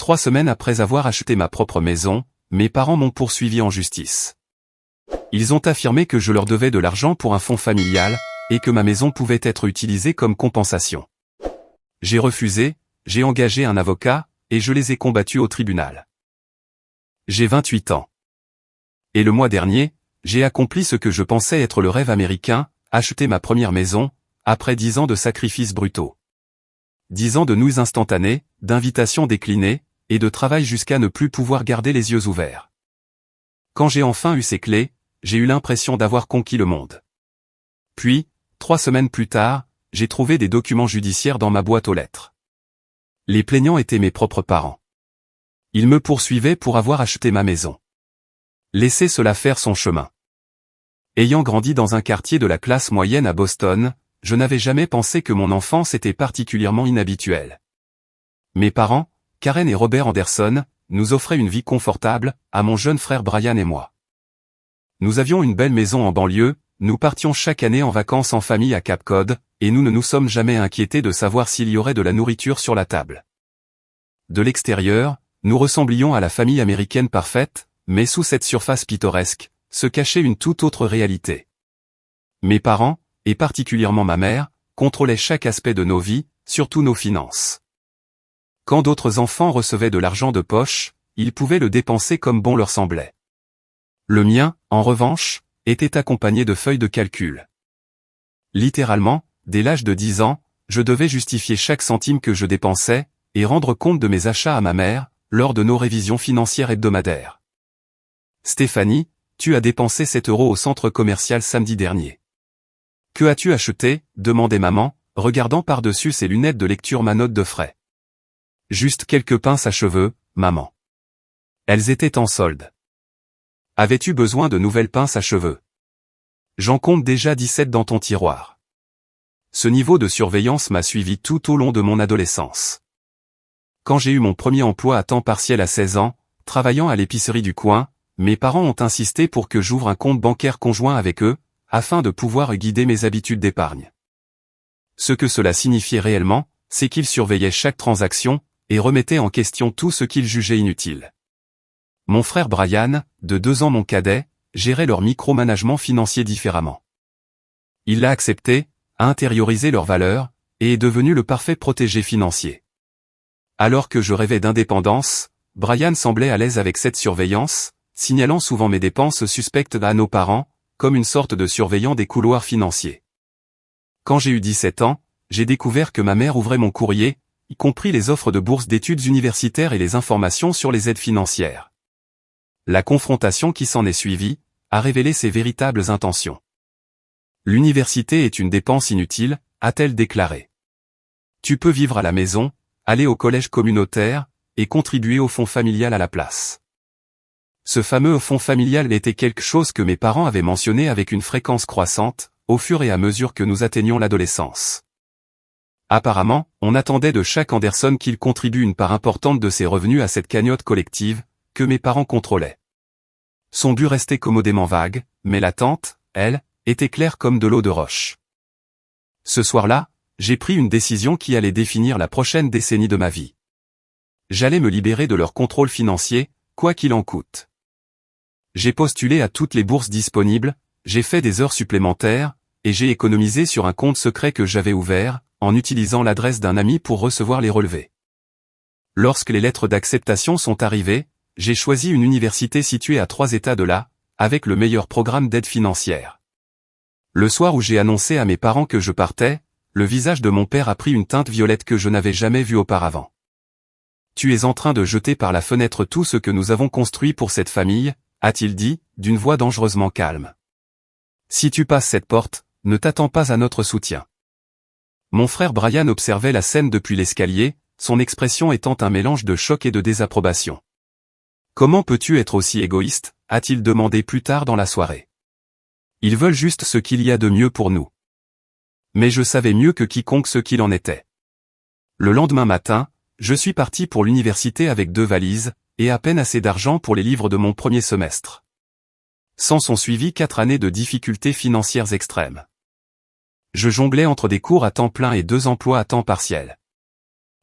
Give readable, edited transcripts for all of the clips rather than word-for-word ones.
3 semaines après avoir acheté ma propre maison, mes parents m'ont poursuivi en justice. Ils ont affirmé que je leur devais de l'argent pour un fonds familial, et que ma maison pouvait être utilisée comme compensation. J'ai refusé, j'ai engagé un avocat, et je les ai combattus au tribunal. J'ai 28 ans. Et le mois dernier, j'ai accompli ce que je pensais être le rêve américain, acheter ma première maison, après 10 ans de sacrifices brutaux. 10 ans de nouilles instantanées, d'invitations déclinées, et de travail jusqu'à ne plus pouvoir garder les yeux ouverts. Quand j'ai enfin eu ces clés, j'ai eu l'impression d'avoir conquis le monde. Puis, 3 semaines plus tard, j'ai trouvé des documents judiciaires dans ma boîte aux lettres. Les plaignants étaient mes propres parents. Ils me poursuivaient pour avoir acheté ma maison. Laissez cela faire son chemin. Ayant grandi dans un quartier de la classe moyenne à Boston, je n'avais jamais pensé que mon enfance était particulièrement inhabituelle. Mes parents, Karen et Robert Anderson, nous offraient une vie confortable, à mon jeune frère Brian et moi. Nous avions une belle maison en banlieue, nous partions chaque année en vacances en famille à Cape Cod, et nous ne nous sommes jamais inquiétés de savoir s'il y aurait de la nourriture sur la table. De l'extérieur, nous ressemblions à la famille américaine parfaite, mais sous cette surface pittoresque, se cachait une toute autre réalité. Mes parents, et particulièrement ma mère, contrôlaient chaque aspect de nos vies, surtout nos finances. Quand d'autres enfants recevaient de l'argent de poche, ils pouvaient le dépenser comme bon leur semblait. Le mien, en revanche, était accompagné de feuilles de calcul. Littéralement, dès l'âge de 10 ans, je devais justifier chaque centime que je dépensais, et rendre compte de mes achats à ma mère, lors de nos révisions financières hebdomadaires. Stéphanie, tu as dépensé 7 € au centre commercial samedi dernier. Que as-tu acheté? Demandait maman, regardant par-dessus ses lunettes de lecture ma note de frais. Juste quelques pinces à cheveux, maman. Elles étaient en solde. Avais-tu besoin de nouvelles pinces à cheveux? J'en compte déjà 17 dans ton tiroir. Ce niveau de surveillance m'a suivi tout au long de mon adolescence. Quand j'ai eu mon premier emploi à temps partiel à 16 ans, travaillant à l'épicerie du coin, mes parents ont insisté pour que j'ouvre un compte bancaire conjoint avec eux, afin de pouvoir guider mes habitudes d'épargne. Ce que cela signifiait réellement, c'est qu'ils surveillaient chaque transaction, et remettaient en question tout ce qu'ils jugeaient inutile. Mon frère Brian, de 2 ans mon cadet, gérait leur micromanagement financier différemment. Il l'a accepté, a intériorisé leurs valeurs, et est devenu le parfait protégé financier. Alors que je rêvais d'indépendance, Brian semblait à l'aise avec cette surveillance, signalant souvent mes dépenses suspectes à nos parents, comme une sorte de surveillant des couloirs financiers. Quand j'ai eu 17 ans, j'ai découvert que ma mère ouvrait mon courrier, y compris les offres de bourses d'études universitaires et les informations sur les aides financières. La confrontation qui s'en est suivie, a révélé ses véritables intentions. L'université est une dépense inutile, a-t-elle déclaré. Tu peux vivre à la maison, aller au collège communautaire, et contribuer au fonds familial à la place. Ce fameux fonds familial était quelque chose que mes parents avaient mentionné avec une fréquence croissante, au fur et à mesure que nous atteignions l'adolescence. Apparemment, on attendait de chaque Anderson qu'il contribue une part importante de ses revenus à cette cagnotte collective, que mes parents contrôlaient. Son but restait commodément vague, mais l'attente, elle, était claire comme de l'eau de roche. Ce soir-là, j'ai pris une décision qui allait définir la prochaine décennie de ma vie. J'allais me libérer de leur contrôle financier, quoi qu'il en coûte. J'ai postulé à toutes les bourses disponibles, j'ai fait des heures supplémentaires, et j'ai économisé sur un compte secret que j'avais ouvert, en utilisant l'adresse d'un ami pour recevoir les relevés. Lorsque les lettres d'acceptation sont arrivées, j'ai choisi une université située à 3 États de là, avec le meilleur programme d'aide financière. Le soir où j'ai annoncé à mes parents que je partais, le visage de mon père a pris une teinte violette que je n'avais jamais vue auparavant. Tu es en train de jeter par la fenêtre tout ce que nous avons construit pour cette famille, a-t-il dit, d'une voix dangereusement calme. Si tu passes cette porte, ne t'attends pas à notre soutien. Mon frère Brian observait la scène depuis l'escalier, son expression étant un mélange de choc et de désapprobation. Comment peux-tu être aussi égoïste, a-t-il demandé plus tard dans la soirée. Ils veulent juste ce qu'il y a de mieux pour nous. Mais je savais mieux que quiconque ce qu'il en était. Le lendemain matin, je suis parti pour l'université avec 2 valises, et à peine assez d'argent pour les livres de mon premier semestre. S'en sont suivies 4 années de difficultés financières extrêmes. Je jonglais entre des cours à temps plein et 2 emplois à temps partiel.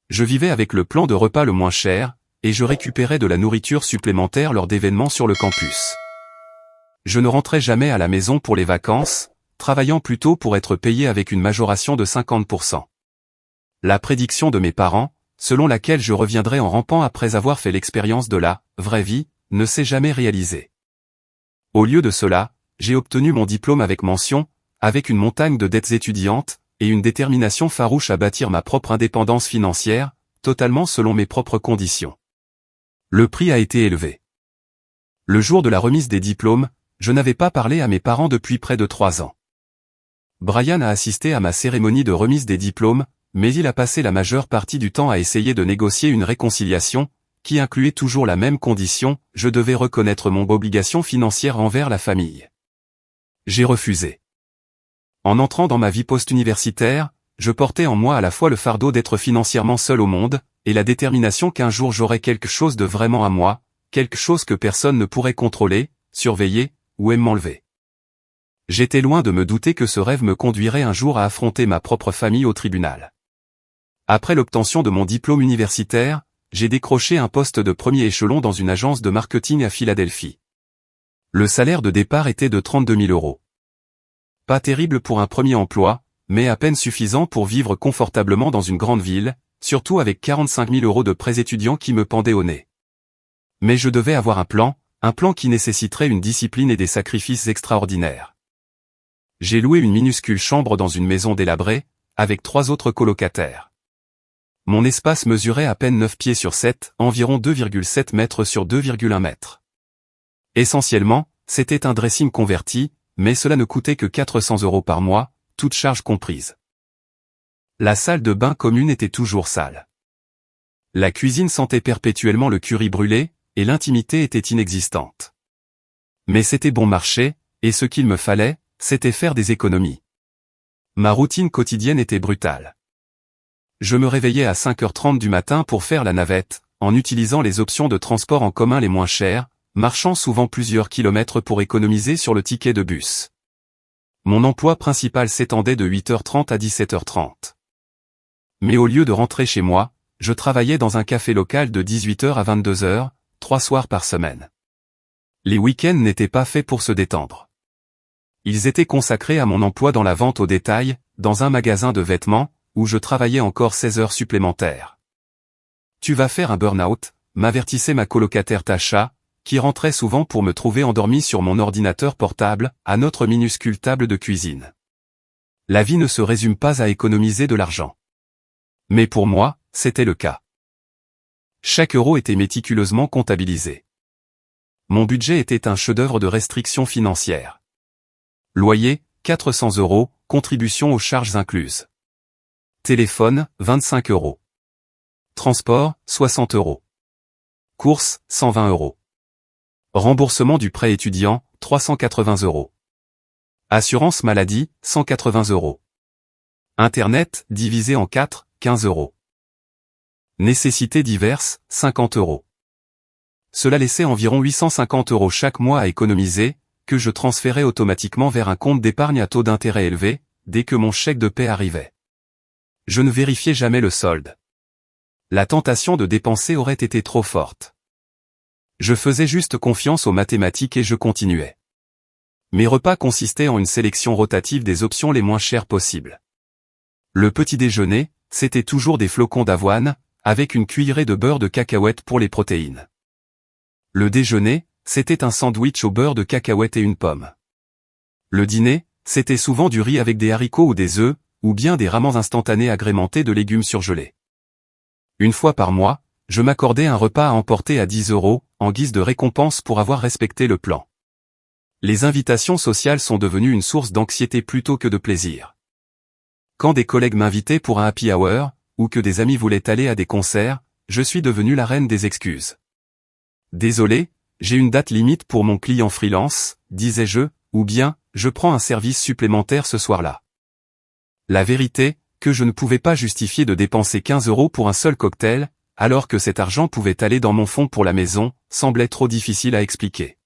Je vivais avec le plan de repas le moins cher, et je récupérais de la nourriture supplémentaire lors d'événements sur le campus. Je ne rentrais jamais à la maison pour les vacances, travaillant plutôt pour être payé avec une majoration de 50%. La prédiction de mes parents, selon laquelle je reviendrais en rampant après avoir fait l'expérience de la vraie vie, ne s'est jamais réalisée. Au lieu de cela, j'ai obtenu mon diplôme avec mention, avec une montagne de dettes étudiantes, et une détermination farouche à bâtir ma propre indépendance financière, totalement selon mes propres conditions. Le prix a été élevé. Le jour de la remise des diplômes, je n'avais pas parlé à mes parents depuis près de 3 ans. Brian a assisté à ma cérémonie de remise des diplômes, mais il a passé la majeure partie du temps à essayer de négocier une réconciliation, qui incluait toujours la même condition, je devais reconnaître mon obligation financière envers la famille. J'ai refusé. En entrant dans ma vie post-universitaire, je portais en moi à la fois le fardeau d'être financièrement seul au monde, et la détermination qu'un jour j'aurais quelque chose de vraiment à moi, quelque chose que personne ne pourrait contrôler, surveiller, ou même m'enlever. J'étais loin de me douter que ce rêve me conduirait un jour à affronter ma propre famille au tribunal. Après l'obtention de mon diplôme universitaire, j'ai décroché un poste de premier échelon dans une agence de marketing à Philadelphie. Le salaire de départ était de 32 000 €. Pas terrible pour un premier emploi, mais à peine suffisant pour vivre confortablement dans une grande ville, surtout avec 45 000 € de prêts étudiants qui me pendaient au nez. Mais je devais avoir un plan qui nécessiterait une discipline et des sacrifices extraordinaires. J'ai loué une minuscule chambre dans une maison délabrée, avec 3 autres colocataires. Mon espace mesurait à peine 9 pieds sur 7, environ 2,7 mètres sur 2,1 mètres. Essentiellement, c'était un dressing converti, mais cela ne coûtait que 400 € par mois, toutes charges comprises. La salle de bain commune était toujours sale. La cuisine sentait perpétuellement le curry brûlé, et l'intimité était inexistante. Mais c'était bon marché, et ce qu'il me fallait, c'était faire des économies. Ma routine quotidienne était brutale. Je me réveillais à 5h30 du matin pour faire la navette, en utilisant les options de transport en commun les moins chères, marchant souvent plusieurs kilomètres pour économiser sur le ticket de bus. Mon emploi principal s'étendait de 8h30 à 17h30. Mais au lieu de rentrer chez moi, je travaillais dans un café local de 18h à 22h, 3 soirs par semaine. Les week-ends n'étaient pas faits pour se détendre. Ils étaient consacrés à mon emploi dans la vente au détail, dans un magasin de vêtements, où je travaillais encore 16 heures supplémentaires. Tu vas faire un burn-out, m'avertissait ma colocataire Tasha, qui rentrait souvent pour me trouver endormi sur mon ordinateur portable, à notre minuscule table de cuisine. La vie ne se résume pas à économiser de l'argent. Mais pour moi, c'était le cas. Chaque euro était méticuleusement comptabilisé. Mon budget était un chef-d'œuvre de restriction financière. Loyer, 400 €, contribution aux charges incluses. Téléphone, 25 €. Transport, 60 €. Courses, 120 €. Remboursement du prêt étudiant, 380 €. Assurance maladie, 180 €. Internet, divisé en 4, 15 €. Nécessités diverses, 50 €. Cela laissait environ 850 € chaque mois à économiser, que je transférais automatiquement vers un compte d'épargne à taux d'intérêt élevé, dès que mon chèque de paie arrivait. Je ne vérifiais jamais le solde. La tentation de dépenser aurait été trop forte. Je faisais juste confiance aux mathématiques et je continuais. Mes repas consistaient en une sélection rotative des options les moins chères possibles. Le petit déjeuner, c'était toujours des flocons d'avoine, avec une cuillerée de beurre de cacahuète pour les protéines. Le déjeuner, c'était un sandwich au beurre de cacahuète et une pomme. Le dîner, c'était souvent du riz avec des haricots ou des œufs, ou bien des ramen instantanés agrémentés de légumes surgelés. Une fois par mois, je m'accordais un repas à emporter à 10 €, en guise de récompense pour avoir respecté le plan. Les invitations sociales sont devenues une source d'anxiété plutôt que de plaisir. Quand des collègues m'invitaient pour un happy hour, ou que des amis voulaient aller à des concerts, je suis devenu la reine des excuses. Désolé, j'ai une date limite pour mon client freelance, disais-je, ou bien, je prends un service supplémentaire ce soir-là. La vérité, que je ne pouvais pas justifier de dépenser 15 € pour un seul cocktail, alors que cet argent pouvait aller dans mon fonds pour la maison, semblait trop difficile à expliquer.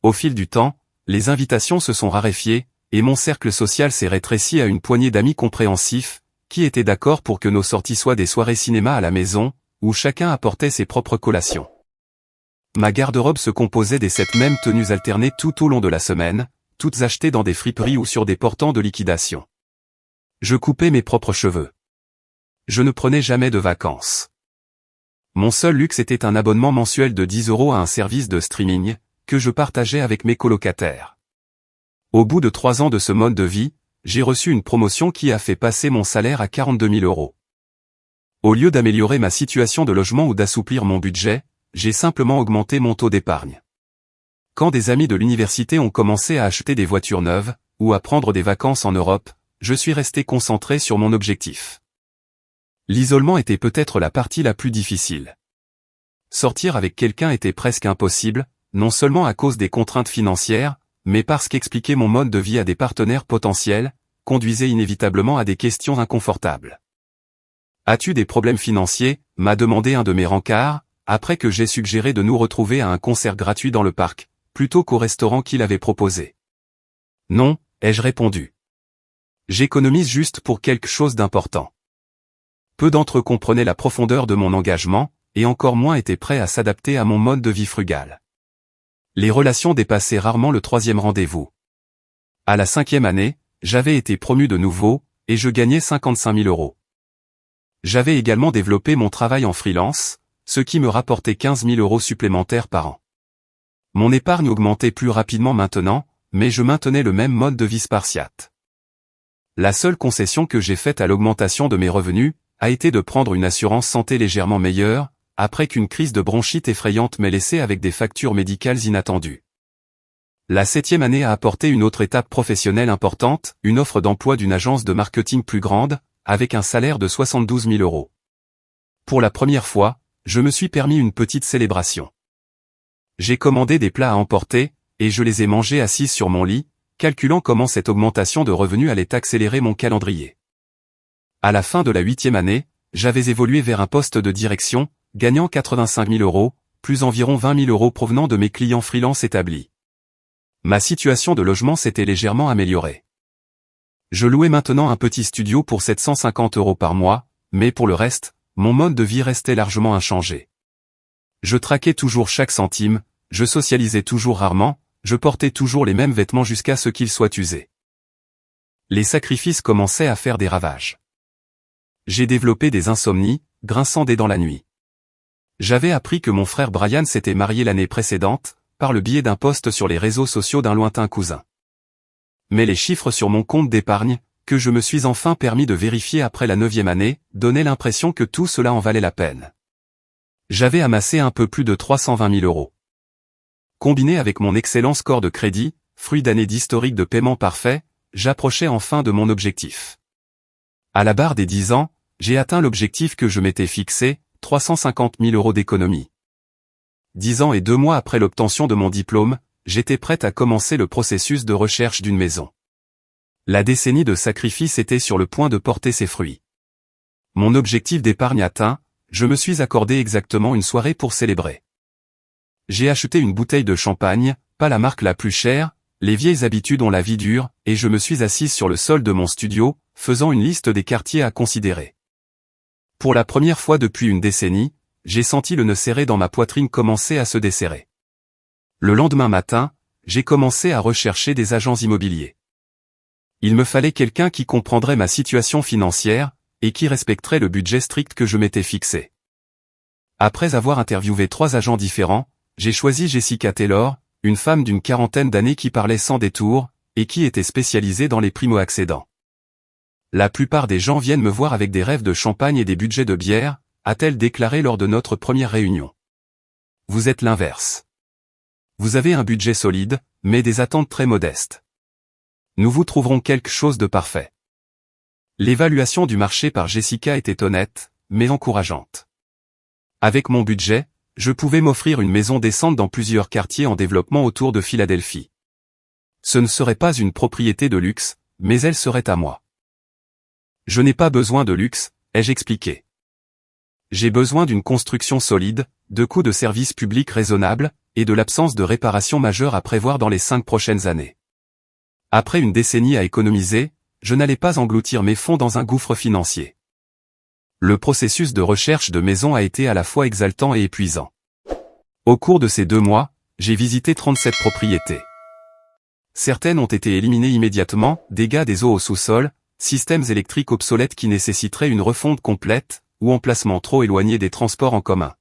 Au fil du temps, les invitations se sont raréfiées, et mon cercle social s'est rétréci à une poignée d'amis compréhensifs, qui étaient d'accord pour que nos sorties soient des soirées cinéma à la maison, où chacun apportait ses propres collations. Ma garde-robe se composait des 7 mêmes tenues alternées tout au long de la semaine, toutes achetées dans des friperies ou sur des portants de liquidation. Je coupais mes propres cheveux. Je ne prenais jamais de vacances. Mon seul luxe était un abonnement mensuel de 10 € à un service de streaming, que je partageais avec mes colocataires. Au bout de 3 ans de ce mode de vie, j'ai reçu une promotion qui a fait passer mon salaire à 42 000 €. Au lieu d'améliorer ma situation de logement ou d'assouplir mon budget, j'ai simplement augmenté mon taux d'épargne. Quand des amis de l'université ont commencé à acheter des voitures neuves, ou à prendre des vacances en Europe, je suis resté concentré sur mon objectif. L'isolement était peut-être la partie la plus difficile. Sortir avec quelqu'un était presque impossible, non seulement à cause des contraintes financières, mais parce qu'expliquer mon mode de vie à des partenaires potentiels, conduisait inévitablement à des questions inconfortables. « As-tu des problèmes financiers ?» m'a demandé un de mes rencarts, après que j'ai suggéré de nous retrouver à un concert gratuit dans le parc, plutôt qu'au restaurant qu'il avait proposé. « Non », ai-je répondu. « J'économise juste pour quelque chose d'important. » Peu d'entre eux comprenaient la profondeur de mon engagement, et encore moins étaient prêts à s'adapter à mon mode de vie frugal. Les relations dépassaient rarement le 3e rendez-vous. À la 5e année, j'avais été promu de nouveau, et je gagnais 55 000 €. J'avais également développé mon travail en freelance, ce qui me rapportait 15 000 € supplémentaires par an. Mon épargne augmentait plus rapidement maintenant, mais je maintenais le même mode de vie spartiate. La seule concession que j'ai faite à l'augmentation de mes revenus, a été de prendre une assurance santé légèrement meilleure, après qu'une crise de bronchite effrayante m'ait laissé avec des factures médicales inattendues. La 7e année a apporté une autre étape professionnelle importante, une offre d'emploi d'une agence de marketing plus grande, avec un salaire de 72 000 €. Pour la première fois, je me suis permis une petite célébration. J'ai commandé des plats à emporter, et je les ai mangés assise sur mon lit, calculant comment cette augmentation de revenus allait accélérer mon calendrier. À la fin de la 8e année, j'avais évolué vers un poste de direction, gagnant 85 000 €, plus environ 20 000 € provenant de mes clients freelance établis. Ma situation de logement s'était légèrement améliorée. Je louais maintenant un petit studio pour 750 € par mois, mais pour le reste, mon mode de vie restait largement inchangé. Je traquais toujours chaque centime, je socialisais toujours rarement, je portais toujours les mêmes vêtements jusqu'à ce qu'ils soient usés. Les sacrifices commençaient à faire des ravages. J'ai développé des insomnies, grinçant des dents la nuit. J'avais appris que mon frère Brian s'était marié l'année précédente, par le biais d'un post sur les réseaux sociaux d'un lointain cousin. Mais les chiffres sur mon compte d'épargne, que je me suis enfin permis de vérifier après la 9e année, donnaient l'impression que tout cela en valait la peine. J'avais amassé un peu plus de 320 000 €. Combiné avec mon excellent score de crédit, fruit d'années d'historique de paiement parfait, j'approchais enfin de mon objectif. À la barre des 10 ans, j'ai atteint l'objectif que je m'étais fixé, 350 000 € d'économie. 10 ans et 2 mois après l'obtention de mon diplôme, j'étais prête à commencer le processus de recherche d'une maison. La décennie de sacrifice était sur le point de porter ses fruits. Mon objectif d'épargne atteint, je me suis accordé exactement une soirée pour célébrer. J'ai acheté une bouteille de champagne, pas la marque la plus chère, les vieilles habitudes ont la vie dure, et je me suis assise sur le sol de mon studio, faisant une liste des quartiers à considérer. Pour la première fois depuis une décennie, j'ai senti le nœud serré dans ma poitrine commencer à se desserrer. Le lendemain matin, j'ai commencé à rechercher des agents immobiliers. Il me fallait quelqu'un qui comprendrait ma situation financière, et qui respecterait le budget strict que je m'étais fixé. Après avoir interviewé 3 agents différents, j'ai choisi Jessica Taylor, une femme d'une 40aine d'années qui parlait sans détour, et qui était spécialisée dans les primo-accédants. La plupart des gens viennent me voir avec des rêves de champagne et des budgets de bière, a-t-elle déclaré lors de notre première réunion. Vous êtes l'inverse. Vous avez un budget solide, mais des attentes très modestes. Nous vous trouverons quelque chose de parfait. L'évaluation du marché par Jessica était honnête, mais encourageante. Avec mon budget, je pouvais m'offrir une maison décente dans plusieurs quartiers en développement autour de Philadelphie. Ce ne serait pas une propriété de luxe, mais elle serait à moi. Je n'ai pas besoin de luxe, ai-je expliqué. J'ai besoin d'une construction solide, de coûts de services publics raisonnables, et de l'absence de réparations majeures à prévoir dans les 5 prochaines années. Après une décennie à économiser, je n'allais pas engloutir mes fonds dans un gouffre financier. Le processus de recherche de maison a été à la fois exaltant et épuisant. Au cours de ces 2 mois, j'ai visité 37 propriétés. Certaines ont été éliminées immédiatement, dégâts des eaux au sous-sol, systèmes électriques obsolètes qui nécessiteraient une refonte complète, ou emplacements trop éloignés des transports en commun.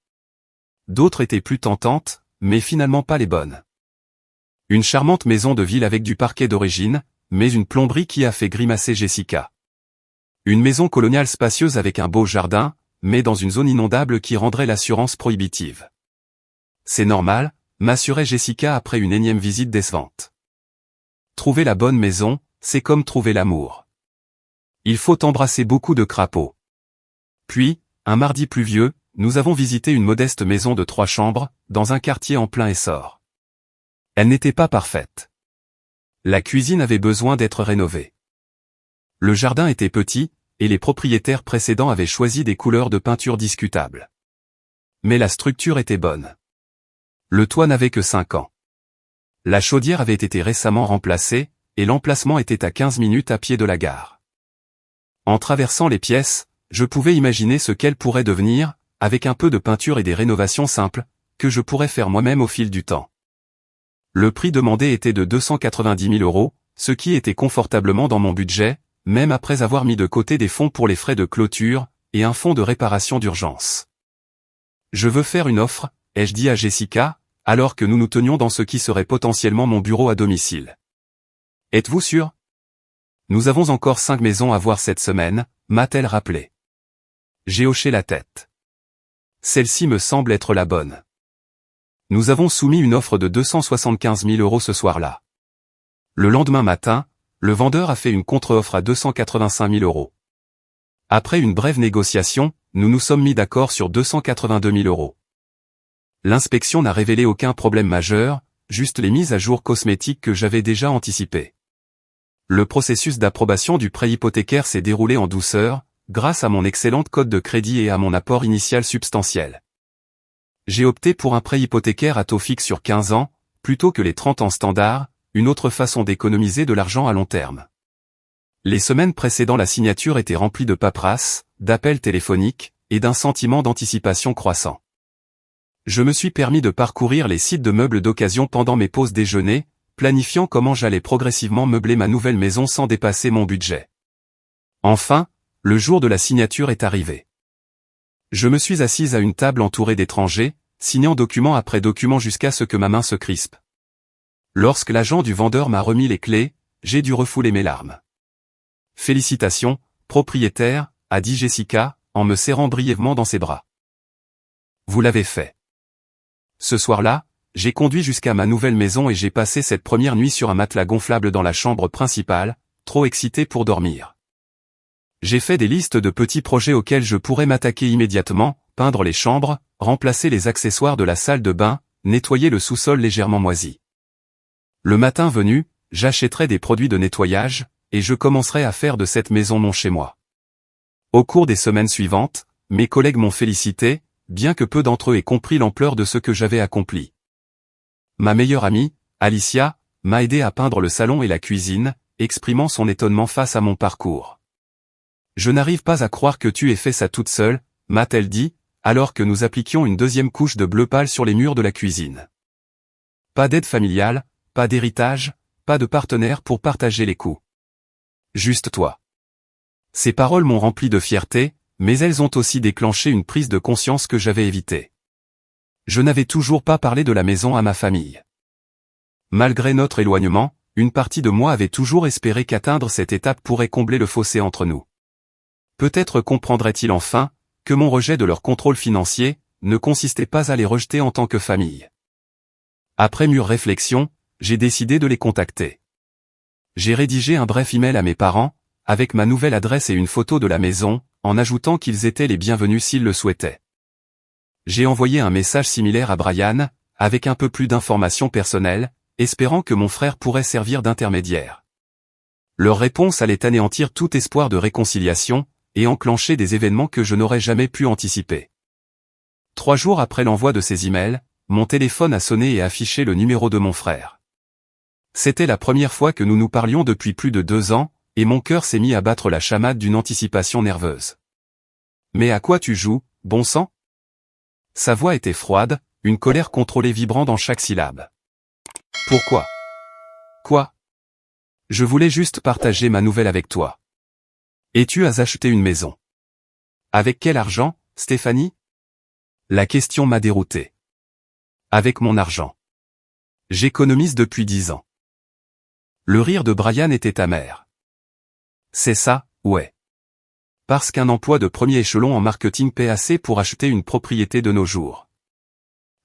D'autres étaient plus tentantes, mais finalement pas les bonnes. Une charmante maison de ville avec du parquet d'origine, mais une plomberie qui a fait grimacer Jessica. Une maison coloniale spacieuse avec un beau jardin, mais dans une zone inondable qui rendrait l'assurance prohibitive. C'est normal, m'assurait Jessica après une énième visite décevante. Trouver la bonne maison, c'est comme trouver l'amour. Il faut embrasser beaucoup de crapauds. Puis, un mardi pluvieux, nous avons visité une modeste maison de 3 chambres, dans un quartier en plein essor. Elle n'était pas parfaite. La cuisine avait besoin d'être rénovée. Le jardin était petit, et les propriétaires précédents avaient choisi des couleurs de peinture discutables. Mais la structure était bonne. Le toit n'avait que 5 ans. La chaudière avait été récemment remplacée, et l'emplacement était à 15 minutes à pied de la gare. En traversant les pièces, je pouvais imaginer ce qu'elle pourrait devenir, avec un peu de peinture et des rénovations simples, que je pourrais faire moi-même au fil du temps. Le prix demandé était de 290 000 €, ce qui était confortablement dans mon budget, même après avoir mis de côté des fonds pour les frais de clôture, et un fonds de réparation d'urgence. Je veux faire une offre, ai-je dit à Jessica, alors que nous nous tenions dans ce qui serait potentiellement mon bureau à domicile. Êtes-vous sûr? Nous avons encore 5 maisons à voir cette semaine, m'a-t-elle rappelé. J'ai hoché la tête. Celle-ci me semble être la bonne. Nous avons soumis une offre de 275 000 € ce soir-là. Le lendemain matin, le vendeur a fait une contre-offre à 285 000 €. Après une brève négociation, nous nous sommes mis d'accord sur 282 000 €. L'inspection n'a révélé aucun problème majeur, juste les mises à jour cosmétiques que j'avais déjà anticipées. Le processus d'approbation du prêt hypothécaire s'est déroulé en douceur, grâce à mon excellente cote de crédit et à mon apport initial substantiel. J'ai opté pour un prêt hypothécaire à taux fixe sur 15 ans, plutôt que les 30 ans standards, une autre façon d'économiser de l'argent à long terme. Les semaines précédant la signature étaient remplies de paperasse, d'appels téléphoniques, et d'un sentiment d'anticipation croissant. Je me suis permis de parcourir les sites de meubles d'occasion pendant mes pauses déjeuner, planifiant comment j'allais progressivement meubler ma nouvelle maison sans dépasser mon budget. Enfin, le jour de la signature est arrivé. Je me suis assise à une table entourée d'étrangers, signant document après document jusqu'à ce que ma main se crispe. Lorsque l'agent du vendeur m'a remis les clés, j'ai dû refouler mes larmes. Félicitations, propriétaire, a dit Jessica, en me serrant brièvement dans ses bras. Vous l'avez fait. Ce soir-là, j'ai conduit jusqu'à ma nouvelle maison et j'ai passé cette première nuit sur un matelas gonflable dans la chambre principale, trop excité pour dormir. J'ai fait des listes de petits projets auxquels je pourrais m'attaquer immédiatement, peindre les chambres, remplacer les accessoires de la salle de bain, nettoyer le sous-sol légèrement moisi. Le matin venu, j'achèterai des produits de nettoyage, et je commencerai à faire de cette maison mon chez-moi. Au cours des semaines suivantes, mes collègues m'ont félicité, bien que peu d'entre eux aient compris l'ampleur de ce que j'avais accompli. Ma meilleure amie, Alicia, m'a aidé à peindre le salon et la cuisine, exprimant son étonnement face à mon parcours. Je n'arrive pas à croire que tu aies fait ça toute seule, m'a-t-elle dit, alors que nous appliquions une deuxième couche de bleu pâle sur les murs de la cuisine. Pas d'aide familiale, pas d'héritage, pas de partenaire pour partager les coûts. Juste toi. Ces paroles m'ont rempli de fierté, mais elles ont aussi déclenché une prise de conscience que j'avais évitée. Je n'avais toujours pas parlé de la maison à ma famille. Malgré notre éloignement, une partie de moi avait toujours espéré qu'atteindre cette étape pourrait combler le fossé entre nous. Peut-être comprendraient-ils enfin, que mon rejet de leur contrôle financier, ne consistait pas à les rejeter en tant que famille. Après mûre réflexion, j'ai décidé de les contacter. J'ai rédigé un bref email à mes parents, avec ma nouvelle adresse et une photo de la maison, en ajoutant qu'ils étaient les bienvenus s'ils le souhaitaient. J'ai envoyé un message similaire à Brian, avec un peu plus d'informations personnelles, espérant que mon frère pourrait servir d'intermédiaire. Leur réponse allait anéantir tout espoir de réconciliation, et enclencher des événements que je n'aurais jamais pu anticiper. 3 jours après l'envoi de ces emails, mon téléphone a sonné et affiché le numéro de mon frère. C'était la première fois que nous nous parlions depuis plus de 2 ans, et mon cœur s'est mis à battre la chamade d'une anticipation nerveuse. Mais à quoi tu joues, bon sang? Sa voix était froide, une colère contrôlée vibrant dans chaque syllabe. Pourquoi? Quoi? Je voulais juste partager ma nouvelle avec toi. Et tu as acheté une maison. Avec quel argent, Stéphanie? La question m'a dérouté. Avec mon argent. J'économise depuis 10 ans. Le rire de Brian était amer. C'est ça, ouais. Parce qu'un emploi de premier échelon en marketing paie assez pour acheter une propriété de nos jours.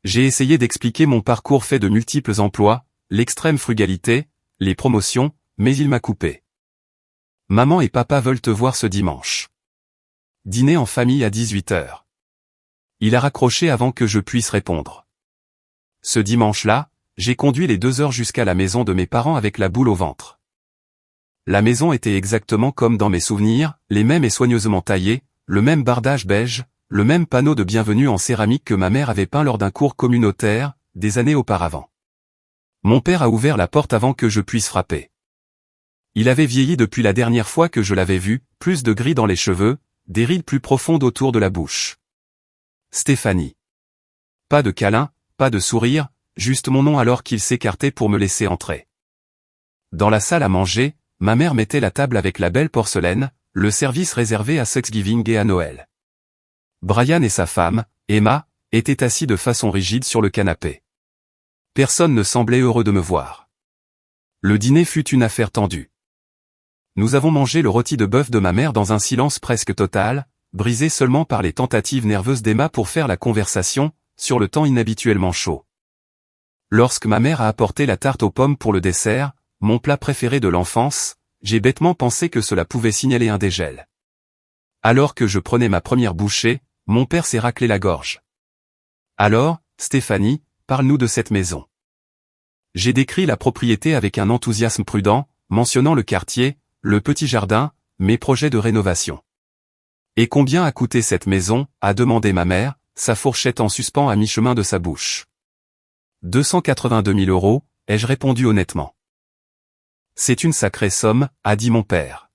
J'ai essayé d'expliquer mon parcours fait de multiples emplois, l'extrême frugalité, les promotions, mais il m'a coupé. Maman et papa veulent te voir ce dimanche. Dîner en famille à 18h. Il a raccroché avant que je puisse répondre. Ce dimanche-là, j'ai conduit les 2 heures jusqu'à la maison de mes parents avec la boule au ventre. La maison était exactement comme dans mes souvenirs, les mêmes et soigneusement taillés, le même bardage beige, le même panneau de bienvenue en céramique que ma mère avait peint lors d'un cours communautaire, des années auparavant. Mon père a ouvert la porte avant que je puisse frapper. Il avait vieilli depuis la dernière fois que je l'avais vu, plus de gris dans les cheveux, des rides plus profondes autour de la bouche. Stéphanie. Pas de câlin, pas de sourire, juste mon nom alors qu'il s'écartait pour me laisser entrer. Dans la salle à manger, ma mère mettait la table avec la belle porcelaine, le service réservé à Thanksgiving et à Noël. Brian et sa femme, Emma, étaient assis de façon rigide sur le canapé. Personne ne semblait heureux de me voir. Le dîner fut une affaire tendue. Nous avons mangé le rôti de bœuf de ma mère dans un silence presque total, brisé seulement par les tentatives nerveuses d'Emma pour faire la conversation, sur le temps inhabituellement chaud. Lorsque ma mère a apporté la tarte aux pommes pour le dessert, mon plat préféré de l'enfance, j'ai bêtement pensé que cela pouvait signaler un dégel. Alors que je prenais ma première bouchée, mon père s'est raclé la gorge. Alors, Stéphanie, parle-nous de cette maison. J'ai décrit la propriété avec un enthousiasme prudent, mentionnant le quartier, le petit jardin, mes projets de rénovation. Et combien a coûté cette maison, a demandé ma mère, sa fourchette en suspens à mi-chemin de sa bouche. 282 000 €, ai-je répondu honnêtement. C'est une sacrée somme, a dit mon père.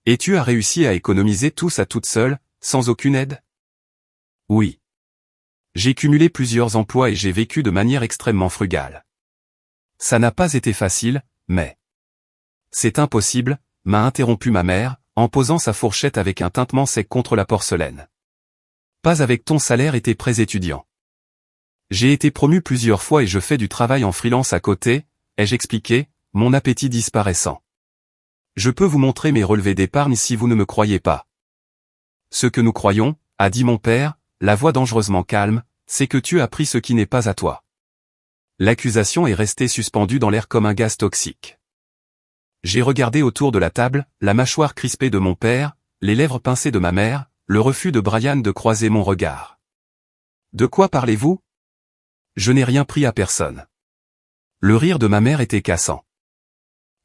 Et tu as réussi à économiser tout ça toute seule, sans aucune aide? Oui. J'ai cumulé plusieurs emplois et j'ai vécu de manière extrêmement frugale. Ça n'a pas été facile, mais... C'est impossible, m'a interrompu ma mère, en posant sa fourchette avec un tintement sec contre la porcelaine. Pas avec ton salaire et tes prêts étudiants. J'ai été promu plusieurs fois et je fais du travail en freelance à côté, ai-je expliqué, mon appétit disparaissant. Je peux vous montrer mes relevés d'épargne si vous ne me croyez pas. Ce que nous croyons, a dit mon père, la voix dangereusement calme, c'est que tu as pris ce qui n'est pas à toi. L'accusation est restée suspendue dans l'air comme un gaz toxique. J'ai regardé autour de la table, la mâchoire crispée de mon père, les lèvres pincées de ma mère, le refus de Brian de croiser mon regard. De quoi parlez-vous? Je n'ai rien pris à personne. Le rire de ma mère était cassant.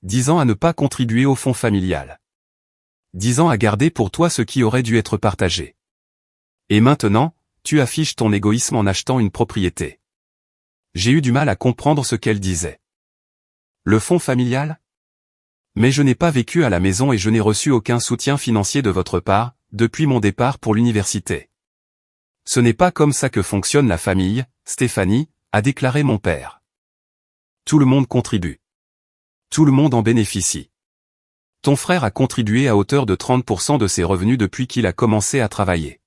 10 ans à ne pas contribuer au fonds familial. 10 ans à garder pour toi ce qui aurait dû être partagé. Et maintenant, tu affiches ton égoïsme en achetant une propriété. J'ai eu du mal à comprendre ce qu'elle disait. Le fonds familial? Mais je n'ai pas vécu à la maison et je n'ai reçu aucun soutien financier de votre part, depuis mon départ pour l'université. Ce n'est pas comme ça que fonctionne la famille, Stéphanie, a déclaré mon père. Tout le monde contribue. Tout le monde en bénéficie. Ton frère a contribué à hauteur de 30% de ses revenus depuis qu'il a commencé à travailler.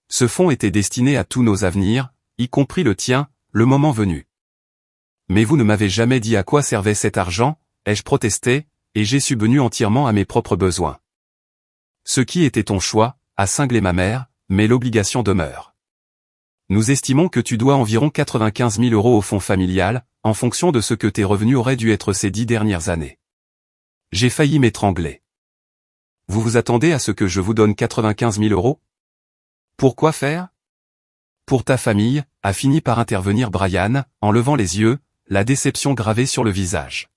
Ce fonds était destiné à tous nos avenirs, y compris le tien, le moment venu. Mais vous ne m'avez jamais dit à quoi servait cet argent, ai-je protesté, et j'ai subvenu entièrement à mes propres besoins. Ce qui était ton choix, a cinglé ma mère, mais l'obligation demeure. Nous estimons que tu dois environ 95 000 € au fonds familial, en fonction de ce que tes revenus auraient dû être ces 10 dernières années. J'ai failli m'étrangler. Vous vous attendez à ce que je vous donne 95 000 €? Pourquoi faire? Pour ta famille, a fini par intervenir Brian, en levant les yeux, la déception gravée sur le visage.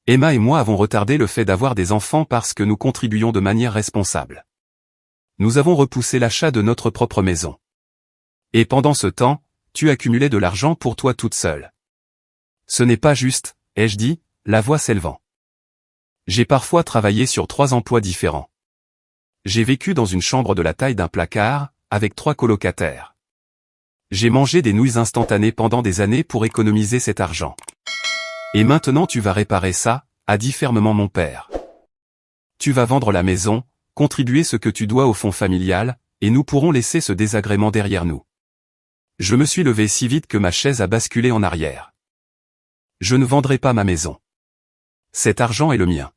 Emma et moi avons retardé le fait d'avoir des enfants parce que nous contribuions de manière responsable. Nous avons repoussé l'achat de notre propre maison. Et pendant ce temps, tu accumulais de l'argent pour toi toute seule. Ce n'est pas juste, ai-je dit, la voix s'élevant. J'ai parfois travaillé sur 3 emplois différents. J'ai vécu dans une chambre de la taille d'un placard, avec 3 colocataires. J'ai mangé des nouilles instantanées pendant des années pour économiser cet argent. Et maintenant tu vas réparer ça, a dit fermement mon père. Tu vas vendre la maison, contribuer ce que tu dois au fonds familial, et nous pourrons laisser ce désagrément derrière nous. Je me suis levé si vite que ma chaise a basculé en arrière. Je ne vendrai pas ma maison. Cet argent est le mien.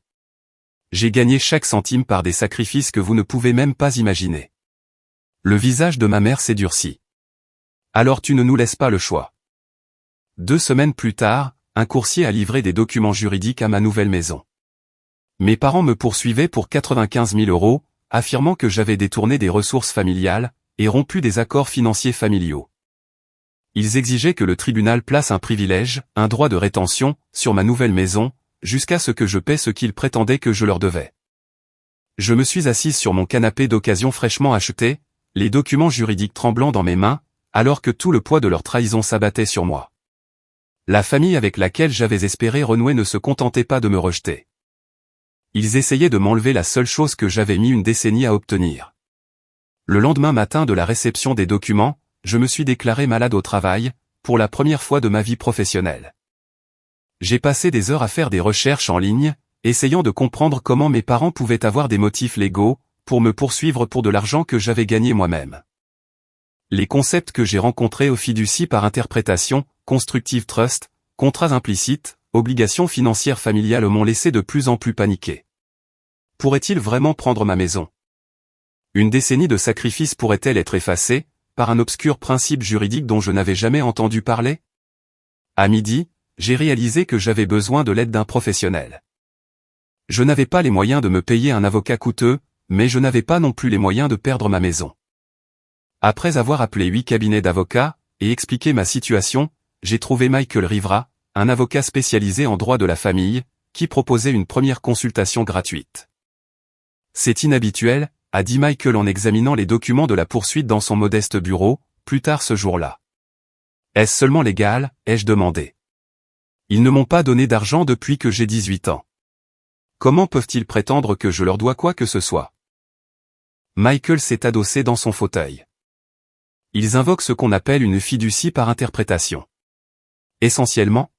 J'ai gagné chaque centime par des sacrifices que vous ne pouvez même pas imaginer. Le visage de ma mère s'est durci. Alors tu ne nous laisses pas le choix. 2 semaines plus tard, un coursier a livré des documents juridiques à ma nouvelle maison. Mes parents me poursuivaient pour 95 000 €, affirmant que j'avais détourné des ressources familiales, et rompu des accords financiers familiaux. Ils exigeaient que le tribunal place un privilège, un droit de rétention, sur ma nouvelle maison, jusqu'à ce que je paie ce qu'ils prétendaient que je leur devais. Je me suis assise sur mon canapé d'occasion fraîchement acheté, les documents juridiques tremblants dans mes mains, alors que tout le poids de leur trahison s'abattait sur moi. La famille avec laquelle j'avais espéré renouer ne se contentait pas de me rejeter. Ils essayaient de m'enlever la seule chose que j'avais mis une décennie à obtenir. Le lendemain matin de la réception des documents, je me suis déclaré malade au travail, pour la première fois de ma vie professionnelle. J'ai passé des heures à faire des recherches en ligne, essayant de comprendre comment mes parents pouvaient avoir des motifs légaux, pour me poursuivre pour de l'argent que j'avais gagné moi-même. Les concepts que j'ai rencontrés au fiducie par interprétation, constructive trust, contrats implicites, obligations financières familiales m'ont laissé de plus en plus paniquer. Pourrait-il vraiment prendre ma maison? Une décennie de sacrifices pourrait-elle être effacée, par un obscur principe juridique dont je n'avais jamais entendu parler? À midi, j'ai réalisé que j'avais besoin de l'aide d'un professionnel. Je n'avais pas les moyens de me payer un avocat coûteux, mais je n'avais pas non plus les moyens de perdre ma maison. Après avoir appelé 8 cabinets d'avocats, et expliqué ma situation, j'ai trouvé Michael Rivera, un avocat spécialisé en droit de la famille, qui proposait une première consultation gratuite. C'est inhabituel, a dit Michael en examinant les documents de la poursuite dans son modeste bureau, plus tard ce jour-là. Est-ce seulement légal, ai-je demandé. Ils ne m'ont pas donné d'argent depuis que j'ai 18 ans. Comment peuvent-ils prétendre que je leur dois quoi que ce soit? Michael s'est adossé dans son fauteuil. Ils invoquent ce qu'on appelle une fiducie par interprétation. Essentiellement,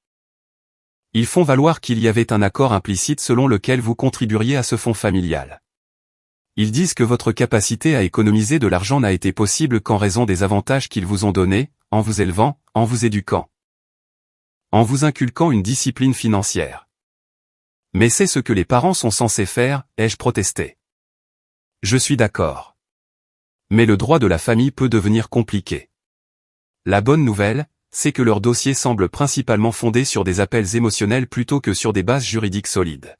ils font valoir qu'il y avait un accord implicite selon lequel vous contribueriez à ce fonds familial. Ils disent que votre capacité à économiser de l'argent n'a été possible qu'en raison des avantages qu'ils vous ont donnés, en vous élevant, en vous éduquant, en vous inculquant une discipline financière. Mais c'est ce que les parents sont censés faire, ai-je protesté. Je suis d'accord. Mais le droit de la famille peut devenir compliqué. La bonne nouvelle, c'est que leur dossier semble principalement fondé sur des appels émotionnels plutôt que sur des bases juridiques solides.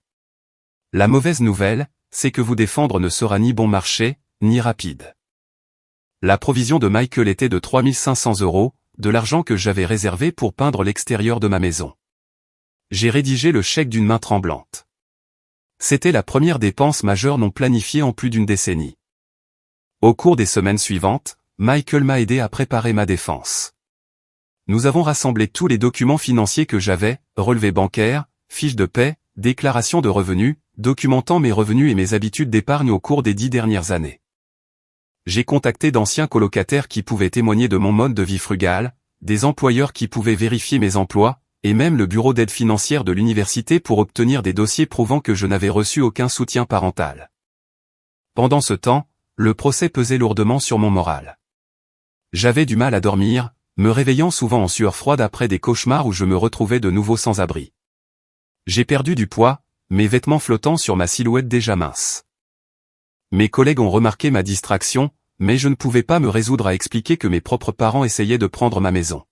La mauvaise nouvelle, c'est que vous défendre ne sera ni bon marché, ni rapide. La provision de Michael était de 3 500 €, de l'argent que j'avais réservé pour peindre l'extérieur de ma maison. J'ai rédigé le chèque d'une main tremblante. C'était la première dépense majeure non planifiée en plus d'une décennie. Au cours des semaines suivantes, Michael m'a aidé à préparer ma défense. Nous avons rassemblé tous les documents financiers que j'avais, relevés bancaires, fiches de paie, déclarations de revenus, documentant mes revenus et mes habitudes d'épargne au cours des 10 dernières années. J'ai contacté d'anciens colocataires qui pouvaient témoigner de mon mode de vie frugal, des employeurs qui pouvaient vérifier mes emplois, et même le bureau d'aide financière de l'université pour obtenir des dossiers prouvant que je n'avais reçu aucun soutien parental. Pendant ce temps, le procès pesait lourdement sur mon moral. J'avais du mal à dormir, me réveillant souvent en sueur froide après des cauchemars où je me retrouvais de nouveau sans abri. J'ai perdu du poids, mes vêtements flottant sur ma silhouette déjà mince. Mes collègues ont remarqué ma distraction, mais je ne pouvais pas me résoudre à expliquer que mes propres parents essayaient de prendre ma maison.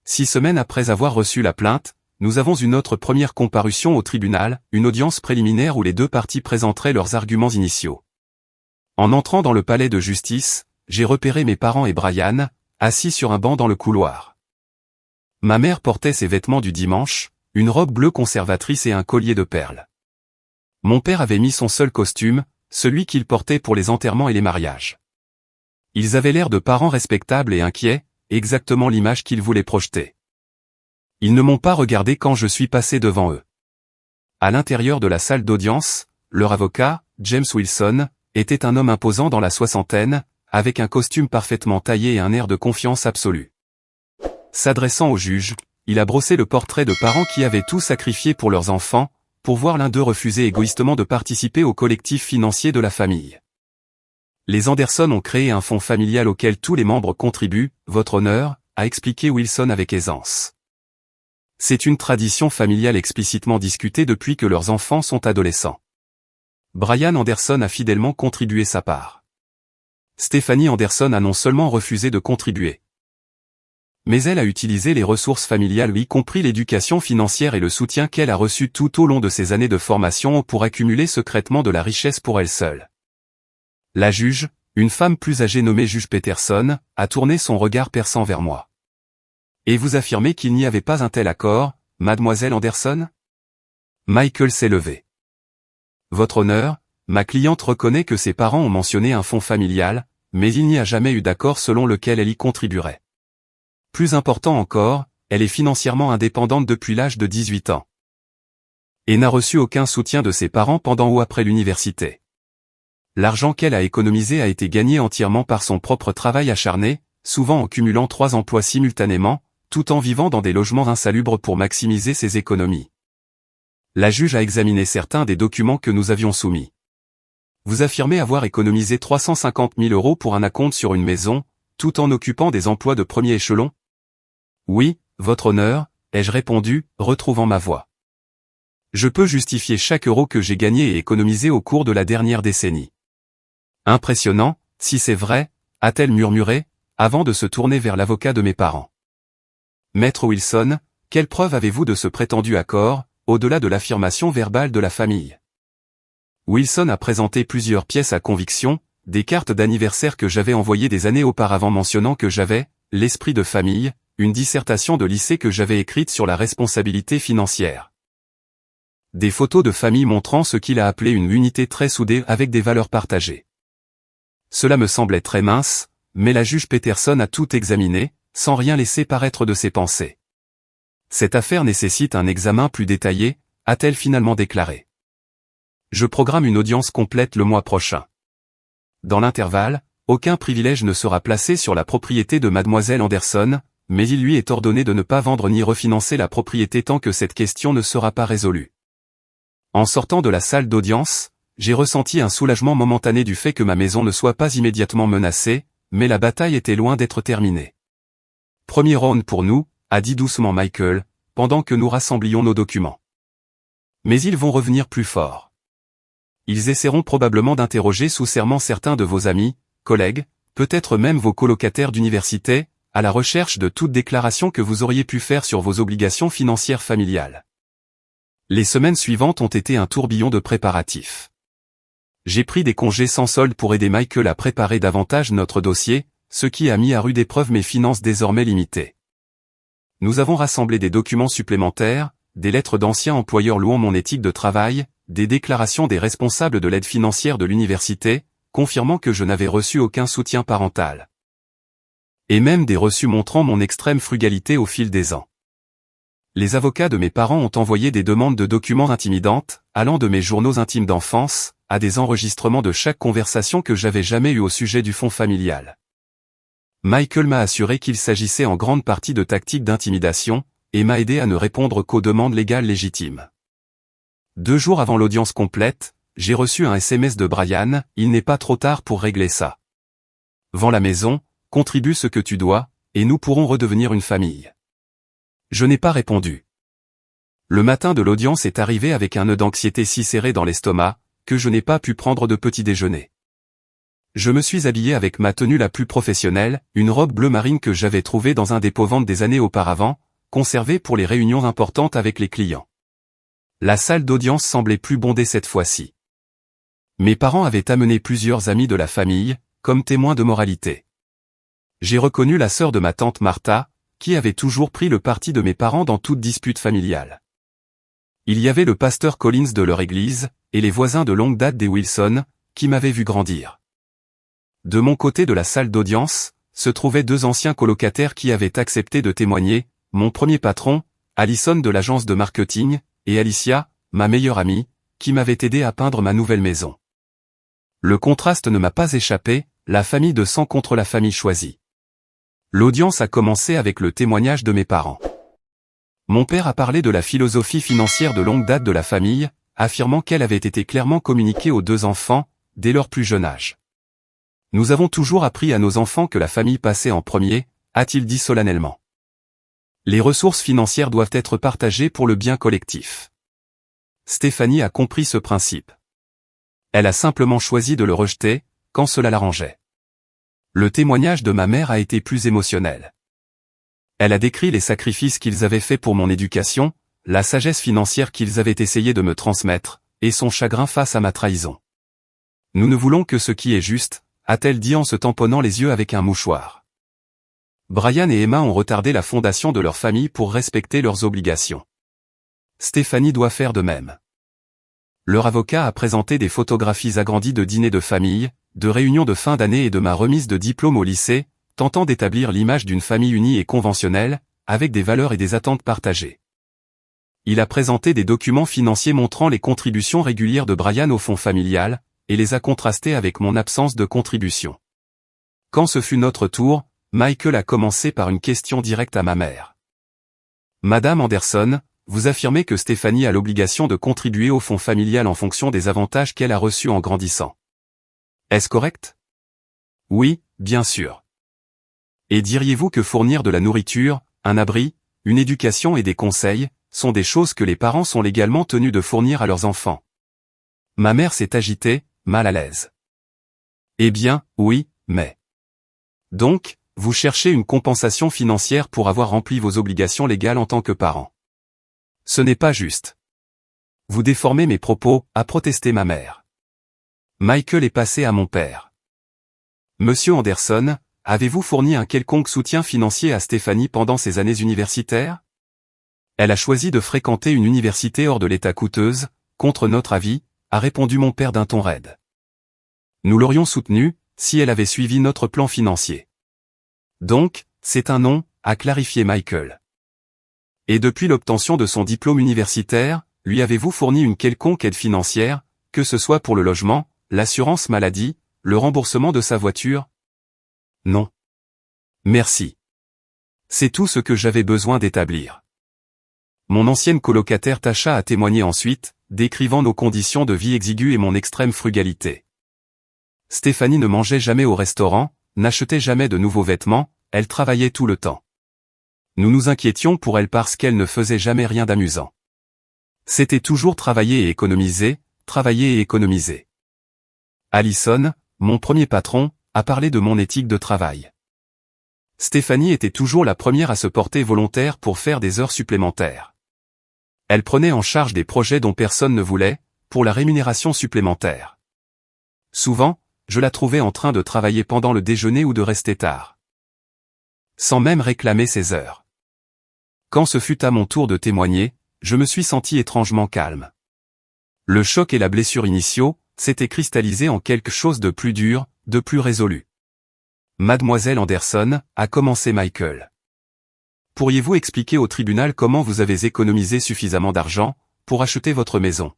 6 semaines après avoir reçu la plainte, nous avons une autre première comparution au tribunal, une audience préliminaire où les deux parties présenteraient leurs arguments initiaux. En entrant dans le palais de justice, j'ai repéré mes parents et Brian, assis sur un banc dans le couloir. Ma mère portait ses vêtements du dimanche, une robe bleue conservatrice et un collier de perles. Mon père avait mis son seul costume, celui qu'il portait pour les enterrements et les mariages. Ils avaient l'air de parents respectables et inquiets, exactement l'image qu'ils voulaient projeter. Ils ne m'ont pas regardé quand je suis passé devant eux. À l'intérieur de la salle d'audience, leur avocat, James Wilson, était un homme imposant dans la soixantaine, avec un costume parfaitement taillé et un air de confiance absolue. S'adressant au juge, il a brossé le portrait de parents qui avaient tout sacrifié pour leurs enfants, pour voir l'un d'eux refuser égoïstement de participer au collectif financier de la famille. Les Anderson ont créé un fonds familial auquel tous les membres contribuent, votre honneur, a expliqué Wilson avec aisance. C'est une tradition familiale explicitement discutée depuis que leurs enfants sont adolescents. Brian Anderson a fidèlement contribué sa part. Stephanie Anderson a non seulement refusé de contribuer, mais elle a utilisé les ressources familiales, y compris l'éducation financière et le soutien qu'elle a reçu tout au long de ses années de formation pour accumuler secrètement de la richesse pour elle seule. La juge, une femme plus âgée nommée juge Peterson, a tourné son regard perçant vers moi. Et vous affirmez qu'il n'y avait pas un tel accord, mademoiselle Anderson? Michael s'est levé. Votre honneur, ma cliente reconnaît que ses parents ont mentionné un fonds familial, mais il n'y a jamais eu d'accord selon lequel elle y contribuerait. Plus important encore, elle est financièrement indépendante depuis l'âge de 18 ans. Et n'a reçu aucun soutien de ses parents pendant ou après l'université. L'argent qu'elle a économisé a été gagné entièrement par son propre travail acharné, souvent en cumulant 3 emplois simultanément, tout en vivant dans des logements insalubres pour maximiser ses économies. La juge a examiné certains des documents que nous avions soumis. Vous affirmez avoir économisé 350 000 € pour un acompte sur une maison, tout en occupant des emplois de premier échelon? Oui, votre honneur, ai-je répondu, retrouvant ma voix. Je peux justifier chaque euro que j'ai gagné et économisé au cours de la dernière décennie. Impressionnant, si c'est vrai, a-t-elle murmuré, avant de se tourner vers l'avocat de mes parents. Maître Wilson, quelle preuve avez-vous de ce prétendu accord, au-delà de l'affirmation verbale de la famille? Wilson a présenté plusieurs pièces à conviction, des cartes d'anniversaire que j'avais envoyées des années auparavant mentionnant que j'avais, l'esprit de famille, une dissertation de lycée que j'avais écrite sur la responsabilité financière. Des photos de famille montrant ce qu'il a appelé une unité très soudée avec des valeurs partagées. Cela me semblait très mince, mais la juge Peterson a tout examiné, sans rien laisser paraître de ses pensées. Cette affaire nécessite un examen plus détaillé, a-t-elle finalement déclaré. Je programme une audience complète le mois prochain. Dans l'intervalle, aucun privilège ne sera placé sur la propriété de mademoiselle Anderson, mais il lui est ordonné de ne pas vendre ni refinancer la propriété tant que cette question ne sera pas résolue. En sortant de la salle d'audience, j'ai ressenti un soulagement momentané du fait que ma maison ne soit pas immédiatement menacée, mais la bataille était loin d'être terminée. Premier round pour nous, a dit doucement Michael, pendant que nous rassemblions nos documents. Mais ils vont revenir plus forts. Ils essaieront probablement d'interroger sous serment certains de vos amis, collègues, peut-être même vos colocataires d'université, à la recherche de toute déclaration que vous auriez pu faire sur vos obligations financières familiales. Les semaines suivantes ont été un tourbillon de préparatifs. J'ai pris des congés sans solde pour aider Michael à préparer davantage notre dossier, ce qui a mis à rude épreuve mes finances désormais limitées. Nous avons rassemblé des documents supplémentaires, des lettres d'anciens employeurs louant mon éthique de travail, des déclarations des responsables de l'aide financière de l'université, confirmant que je n'avais reçu aucun soutien parental. Et même des reçus montrant mon extrême frugalité au fil des ans. Les avocats de mes parents ont envoyé des demandes de documents intimidantes, allant de mes journaux intimes d'enfance, à des enregistrements de chaque conversation que j'avais jamais eue au sujet du fonds familial. Michael m'a assuré qu'il s'agissait en grande partie de tactiques d'intimidation, et m'a aidé à ne répondre qu'aux demandes légales légitimes. 2 jours avant l'audience complète, j'ai reçu un SMS de Brian, il n'est pas trop tard pour régler ça. Vends la maison, contribue ce que tu dois, et nous pourrons redevenir une famille. Je n'ai pas répondu. Le matin de l'audience est arrivé avec un nœud d'anxiété si serré dans l'estomac, que je n'ai pas pu prendre de petit déjeuner. Je me suis habillé avec ma tenue la plus professionnelle, une robe bleu marine que j'avais trouvée dans un dépôt-vente des années auparavant, conservée pour les réunions importantes avec les clients. La salle d'audience semblait plus bondée cette fois-ci. Mes parents avaient amené plusieurs amis de la famille, comme témoins de moralité. J'ai reconnu la sœur de ma tante Martha, qui avait toujours pris le parti de mes parents dans toute dispute familiale. Il y avait le pasteur Collins de leur église, et les voisins de longue date des Wilson, qui m'avaient vu grandir. De mon côté de la salle d'audience, se trouvaient 2 anciens colocataires qui avaient accepté de témoigner, mon premier patron, Allison de l'agence de marketing, et Alicia, ma meilleure amie, qui m'avait aidé à peindre ma nouvelle maison. Le contraste ne m'a pas échappé, la famille de sang contre la famille choisie. L'audience a commencé avec le témoignage de mes parents. Mon père a parlé de la philosophie financière de longue date de la famille, affirmant qu'elle avait été clairement communiquée aux deux enfants, dès leur plus jeune âge. Nous avons toujours appris à nos enfants que la famille passait en premier, a-t-il dit solennellement. Les ressources financières doivent être partagées pour le bien collectif. Stéphanie a compris ce principe. Elle a simplement choisi de le rejeter, quand cela l'arrangeait. Le témoignage de ma mère a été plus émotionnel. Elle a décrit les sacrifices qu'ils avaient faits pour mon éducation, la sagesse financière qu'ils avaient essayé de me transmettre, et son chagrin face à ma trahison. Nous ne voulons que ce qui est juste, a-t-elle dit en se tamponnant les yeux avec un mouchoir. Brian et Emma ont retardé la fondation de leur famille pour respecter leurs obligations. Stéphanie doit faire de même. Leur avocat a présenté des photographies agrandies de dîners de famille, de réunions de fin d'année et de ma remise de diplôme au lycée, tentant d'établir l'image d'une famille unie et conventionnelle, avec des valeurs et des attentes partagées. Il a présenté des documents financiers montrant les contributions régulières de Brian au fonds familial, et les a contrastés avec mon absence de contribution. Quand ce fut notre tour, Michael a commencé par une question directe à ma mère. Madame Anderson, vous affirmez que Stéphanie a l'obligation de contribuer au fonds familial en fonction des avantages qu'elle a reçus en grandissant. Est-ce correct? Oui, bien sûr. Et diriez-vous que fournir de la nourriture, un abri, une éducation et des conseils, sont des choses que les parents sont légalement tenus de fournir à leurs enfants? Ma mère s'est agitée, mal à l'aise. Eh bien, oui, mais... Donc, vous cherchez une compensation financière pour avoir rempli vos obligations légales en tant que parent. Ce n'est pas juste. Vous déformez mes propos, a protesté ma mère. Michael est passé à mon père. Monsieur Anderson, avez-vous fourni un quelconque soutien financier à Stéphanie pendant ses années universitaires? Elle a choisi de fréquenter une université hors de l'état coûteuse, contre notre avis, a répondu mon père d'un ton raide. Nous l'aurions soutenue, si elle avait suivi notre plan financier. Donc, c'est un non, a clarifié Michael. Et depuis l'obtention de son diplôme universitaire, lui avez-vous fourni une quelconque aide financière, que ce soit pour le logement, l'assurance maladie, le remboursement de sa voiture? Non. Merci. C'est tout ce que j'avais besoin d'établir. Mon ancienne colocataire Tasha a témoigné ensuite, décrivant nos conditions de vie exiguës et mon extrême frugalité. Stéphanie ne mangeait jamais au restaurant, n'achetait jamais de nouveaux vêtements, elle travaillait tout le temps. Nous nous inquiétions pour elle parce qu'elle ne faisait jamais rien d'amusant. C'était toujours travailler et économiser, travailler et économiser. Allison, mon premier patron, a parlé de mon éthique de travail. Stéphanie était toujours la première à se porter volontaire pour faire des heures supplémentaires. Elle prenait en charge des projets dont personne ne voulait, pour la rémunération supplémentaire. Souvent, je la trouvais en train de travailler pendant le déjeuner ou de rester tard. Sans même réclamer ses heures. Quand ce fut à mon tour de témoigner, je me suis senti étrangement calme. Le choc et la blessure initiaux s'étaient cristallisés en quelque chose de plus dur, de plus résolu. Mademoiselle Anderson, a commencé Michael. Pourriez-vous expliquer au tribunal comment vous avez économisé suffisamment d'argent pour acheter votre maison?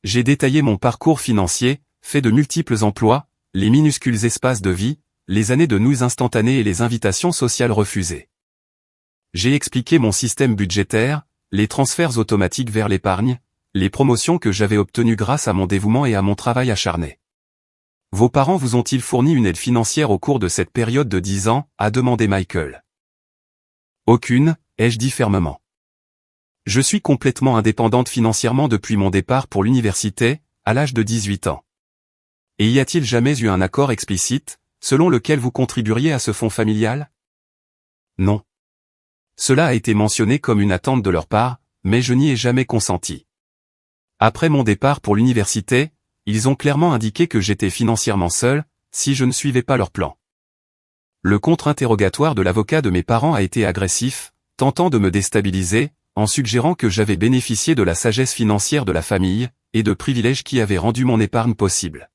J'ai détaillé mon parcours financier, fait de multiples emplois, les minuscules espaces de vie, les années de nouilles instantanées et les invitations sociales refusées. J'ai expliqué mon système budgétaire, les transferts automatiques vers l'épargne, les promotions que j'avais obtenues grâce à mon dévouement et à mon travail acharné. Vos parents vous ont-ils fourni une aide financière au cours de cette période de 10 ans, a demandé Michael. Aucune, ai-je dit fermement. Je suis complètement indépendante financièrement depuis mon départ pour l'université, à l'âge de 18 ans. Et y a-t-il jamais eu un accord explicite, selon lequel vous contribueriez à ce fonds familial? Non. Cela a été mentionné comme une attente de leur part, mais je n'y ai jamais consenti. Après mon départ pour l'université, ils ont clairement indiqué que j'étais financièrement seul, si je ne suivais pas leur plan. Le contre-interrogatoire de l'avocat de mes parents a été agressif, tentant de me déstabiliser, en suggérant que j'avais bénéficié de la sagesse financière de la famille, et de privilèges qui avaient rendu mon épargne possible.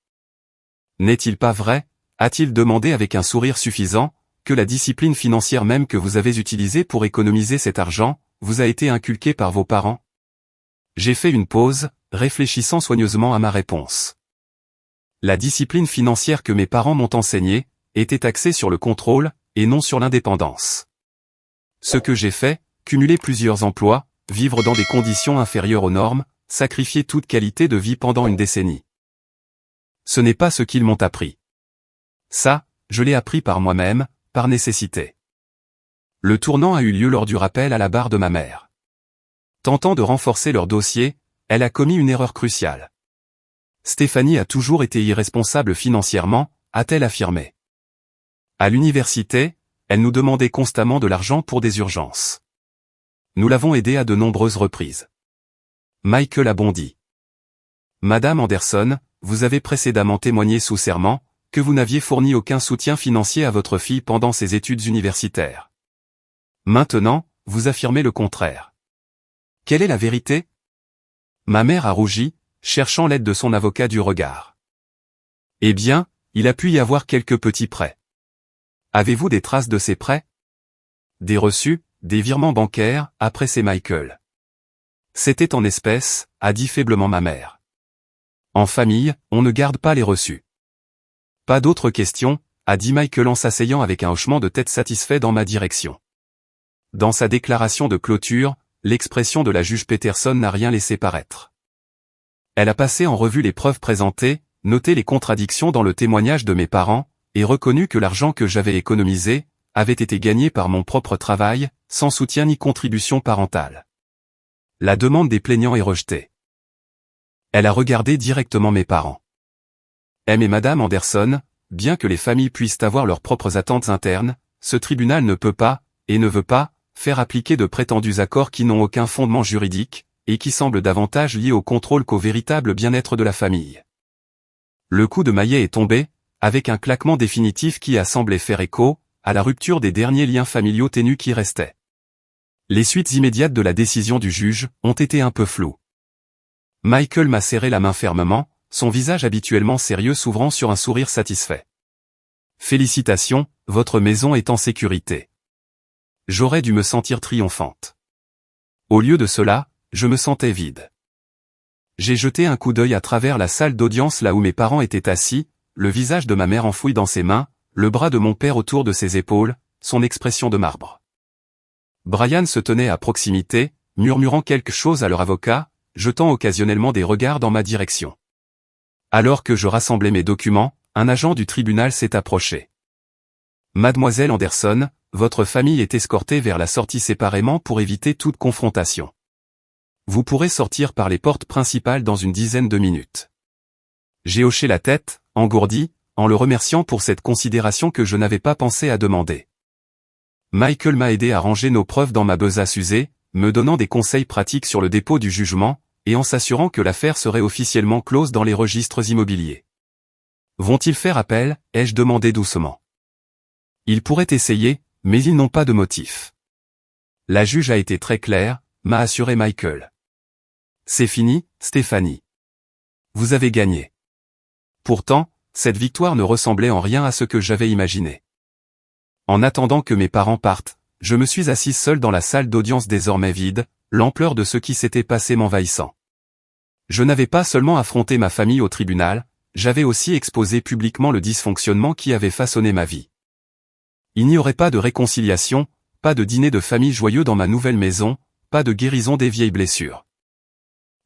N'est-il pas vrai, a-t-il demandé avec un sourire suffisant, que la discipline financière même que vous avez utilisée pour économiser cet argent, vous a été inculquée par vos parents? J'ai fait une pause, réfléchissant soigneusement à ma réponse. La discipline financière que mes parents m'ont enseignée était axée sur le contrôle et non sur l'indépendance. Ce que j'ai fait, cumuler plusieurs emplois, vivre dans des conditions inférieures aux normes, sacrifier toute qualité de vie pendant une décennie. Ce n'est pas ce qu'ils m'ont appris. Ça, je l'ai appris par moi-même, par nécessité. Le tournant a eu lieu lors du rappel à la barre de ma mère. Tentant de renforcer leur dossier, elle a commis une erreur cruciale. Stéphanie a toujours été irresponsable financièrement, a-t-elle affirmé. À l'université, elle nous demandait constamment de l'argent pour des urgences. Nous l'avons aidée à de nombreuses reprises. Michael a bondi. Madame Anderson, vous avez précédemment témoigné sous serment que vous n'aviez fourni aucun soutien financier à votre fille pendant ses études universitaires. Maintenant, vous affirmez le contraire. Quelle est la vérité? Ma mère a rougi, cherchant l'aide de son avocat du regard. Eh bien, il a pu y avoir quelques petits prêts. Avez-vous des traces de ces prêts? Des reçus, des virements bancaires, a pressé Michael. C'était en espèces, a dit faiblement ma mère. En famille, on ne garde pas les reçus. Pas d'autres questions, a dit Michael en s'asseyant avec un hochement de tête satisfait dans ma direction. Dans sa déclaration de clôture, l'expression de la juge Peterson n'a rien laissé paraître. Elle a passé en revue les preuves présentées, noté les contradictions dans le témoignage de mes parents, et reconnu que l'argent que j'avais économisé avait été gagné par mon propre travail, sans soutien ni contribution parentale. La demande des plaignants est rejetée. Elle a regardé directement mes parents. M et Madame Anderson, bien que les familles puissent avoir leurs propres attentes internes, ce tribunal ne peut pas, et ne veut pas, faire appliquer de prétendus accords qui n'ont aucun fondement juridique, et qui semblent davantage liés au contrôle qu'au véritable bien-être de la famille. Le coup de maillet est tombé, avec un claquement définitif qui a semblé faire écho à la rupture des derniers liens familiaux ténus qui restaient. Les suites immédiates de la décision du juge ont été un peu floues. Michael m'a serré la main fermement, son visage habituellement sérieux s'ouvrant sur un sourire satisfait. Félicitations, votre maison est en sécurité. J'aurais dû me sentir triomphante. Au lieu de cela, je me sentais vide. J'ai jeté un coup d'œil à travers la salle d'audience là où mes parents étaient assis, le visage de ma mère enfoui dans ses mains, le bras de mon père autour de ses épaules, son expression de marbre. Brian se tenait à proximité, murmurant quelque chose à leur avocat, jetant occasionnellement des regards dans ma direction. Alors que je rassemblais mes documents, un agent du tribunal s'est approché. Mademoiselle Anderson, votre famille est escortée vers la sortie séparément pour éviter toute confrontation. Vous pourrez sortir par les portes principales dans une dizaine de minutes. J'ai hoché la tête, engourdi, en le remerciant pour cette considération que je n'avais pas pensé à demander. Michael m'a aidé à ranger nos preuves dans ma besace usée, me donnant des conseils pratiques sur le dépôt du jugement, et en s'assurant que l'affaire serait officiellement close dans les registres immobiliers. Vont-ils faire appel? Ai-je demandé doucement. Ils pourraient essayer, mais ils n'ont pas de motif. La juge a été très claire, m'a assuré Michael. C'est fini, Stéphanie. Vous avez gagné. Pourtant, cette victoire ne ressemblait en rien à ce que j'avais imaginé. En attendant que mes parents partent, je me suis assise seule dans la salle d'audience désormais vide, l'ampleur de ce qui s'était passé m'envahissant. Je n'avais pas seulement affronté ma famille au tribunal, j'avais aussi exposé publiquement le dysfonctionnement qui avait façonné ma vie. Il n'y aurait pas de réconciliation, pas de dîner de famille joyeux dans ma nouvelle maison, pas de guérison des vieilles blessures.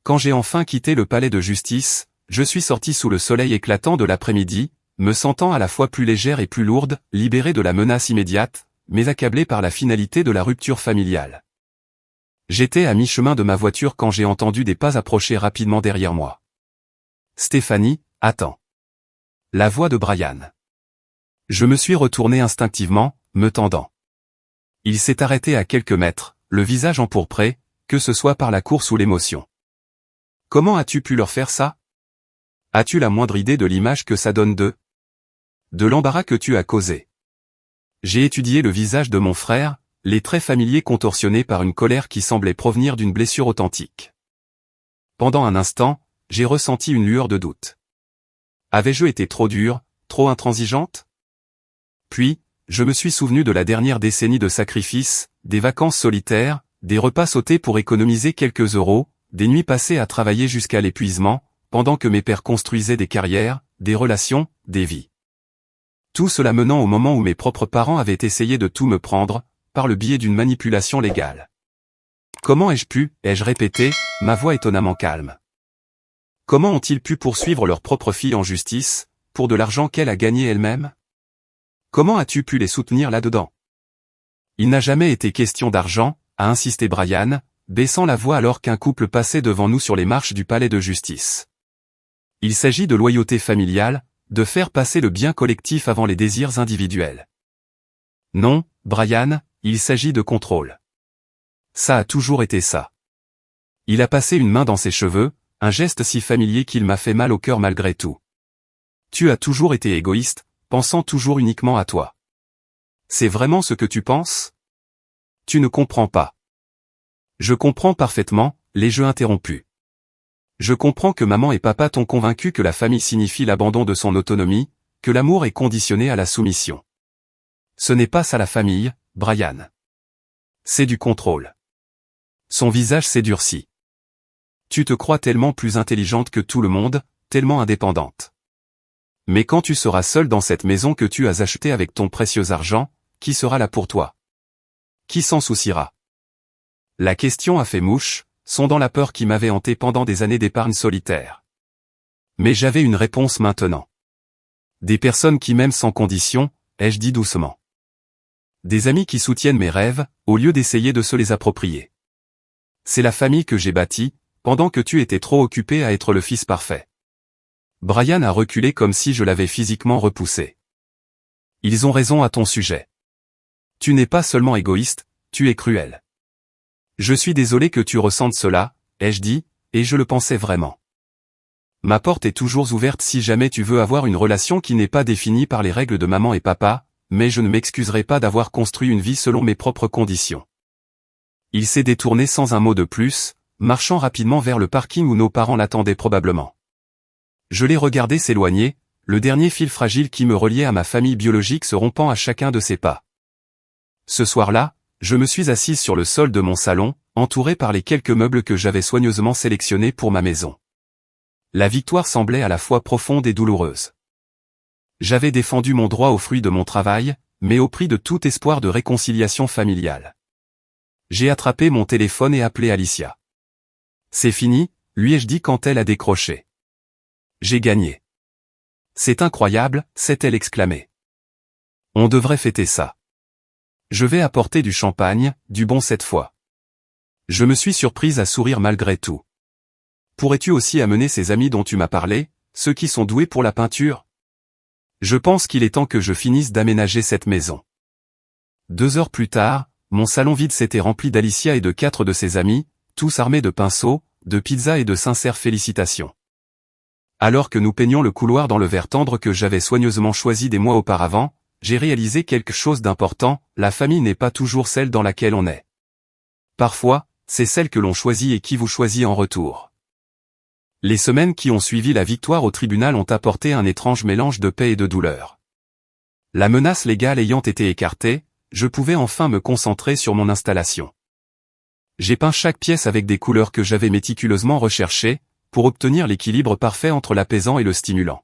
Quand j'ai enfin quitté le palais de justice, je suis sortie sous le soleil éclatant de l'après-midi, me sentant à la fois plus légère et plus lourde, libérée de la menace immédiate, mais accablée par la finalité de la rupture familiale. J'étais à mi-chemin de ma voiture quand j'ai entendu des pas approcher rapidement derrière moi. Stéphanie, attends. La voix de Brian. Je me suis retourné instinctivement, me tendant. Il s'est arrêté à quelques mètres, le visage empourpré, que ce soit par la course ou l'émotion. Comment as-tu pu leur faire ça? As-tu la moindre idée de l'image que ça donne d'eux? De l'embarras que tu as causé. J'ai étudié le visage de mon frère, les traits familiers contorsionnés par une colère qui semblait provenir d'une blessure authentique. Pendant un instant, j'ai ressenti une lueur de doute. Avais-je été trop dure, trop intransigeante? Puis, je me suis souvenu de la dernière décennie de sacrifices, des vacances solitaires, des repas sautés pour économiser quelques euros, des nuits passées à travailler jusqu'à l'épuisement, pendant que mes pères construisaient des carrières, des relations, des vies. Tout cela menant au moment où mes propres parents avaient essayé de tout me prendre, par le biais d'une manipulation légale. Comment ai-je répété, ma voix étonnamment calme. Comment ont-ils pu poursuivre leur propre fille en justice, pour de l'argent qu'elle a gagné elle-même? Comment as-tu pu les soutenir là-dedans? Il n'a jamais été question d'argent, a insisté Brian, baissant la voix alors qu'un couple passait devant nous sur les marches du palais de justice. Il s'agit de loyauté familiale, de faire passer le bien collectif avant les désirs individuels. Non, Brian, il s'agit de contrôle. Ça a toujours été ça. Il a passé une main dans ses cheveux, un geste si familier qu'il m'a fait mal au cœur malgré tout. Tu as toujours été égoïste, pensant toujours uniquement à toi. C'est vraiment ce que tu penses? Tu ne comprends pas. Je comprends parfaitement, les jeux interrompus. Je comprends que maman et papa t'ont convaincu que la famille signifie l'abandon de son autonomie, que l'amour est conditionné à la soumission. Ce n'est pas ça la famille, Brian. C'est du contrôle. Son visage s'est durci. Tu te crois tellement plus intelligente que tout le monde, tellement indépendante. Mais quand tu seras seule dans cette maison que tu as achetée avec ton précieux argent, qui sera là pour toi? Qui s'en souciera? La question a fait mouche, sondant la peur qui m'avait hanté pendant des années d'épargne solitaire. Mais j'avais une réponse maintenant. Des personnes qui m'aiment sans condition, ai-je dit doucement. Des amis qui soutiennent mes rêves, au lieu d'essayer de se les approprier. C'est la famille que j'ai bâtie, pendant que tu étais trop occupé à être le fils parfait. Brian a reculé comme si je l'avais physiquement repoussé. Ils ont raison à ton sujet. Tu n'es pas seulement égoïste, tu es cruel. Je suis désolé que tu ressentes cela, ai-je dit, et je le pensais vraiment. Ma porte est toujours ouverte si jamais tu veux avoir une relation qui n'est pas définie par les règles de maman et papa, mais je ne m'excuserai pas d'avoir construit une vie selon mes propres conditions. Il s'est détourné sans un mot de plus, marchant rapidement vers le parking où nos parents l'attendaient probablement. Je l'ai regardé s'éloigner, le dernier fil fragile qui me reliait à ma famille biologique se rompant à chacun de ses pas. Ce soir-là, je me suis assise sur le sol de mon salon, entouré par les quelques meubles que j'avais soigneusement sélectionnés pour ma maison. La victoire semblait à la fois profonde et douloureuse. J'avais défendu mon droit au fruit de mon travail, mais au prix de tout espoir de réconciliation familiale. J'ai attrapé mon téléphone et appelé Alicia. C'est fini, lui ai-je dit quand elle a décroché. J'ai gagné. C'est incroyable, s'est-elle exclamée. On devrait fêter ça. Je vais apporter du champagne, du bon cette fois. Je me suis surprise à sourire malgré tout. Pourrais-tu aussi amener ces amis dont tu m'as parlé, ceux qui sont doués pour la peinture? Je pense qu'il est temps que je finisse d'aménager cette maison. 2 heures plus tard, mon salon vide s'était rempli d'Alicia et de 4 de ses amis, tous armés de pinceaux, de pizzas et de sincères félicitations. Alors que nous peignions le couloir dans le vert tendre que j'avais soigneusement choisi des mois auparavant, j'ai réalisé quelque chose d'important, la famille n'est pas toujours celle dans laquelle on est. Parfois, c'est celle que l'on choisit et qui vous choisit en retour. Les semaines qui ont suivi la victoire au tribunal ont apporté un étrange mélange de paix et de douleur. La menace légale ayant été écartée, je pouvais enfin me concentrer sur mon installation. J'ai peint chaque pièce avec des couleurs que j'avais méticuleusement recherchées, pour obtenir l'équilibre parfait entre l'apaisant et le stimulant.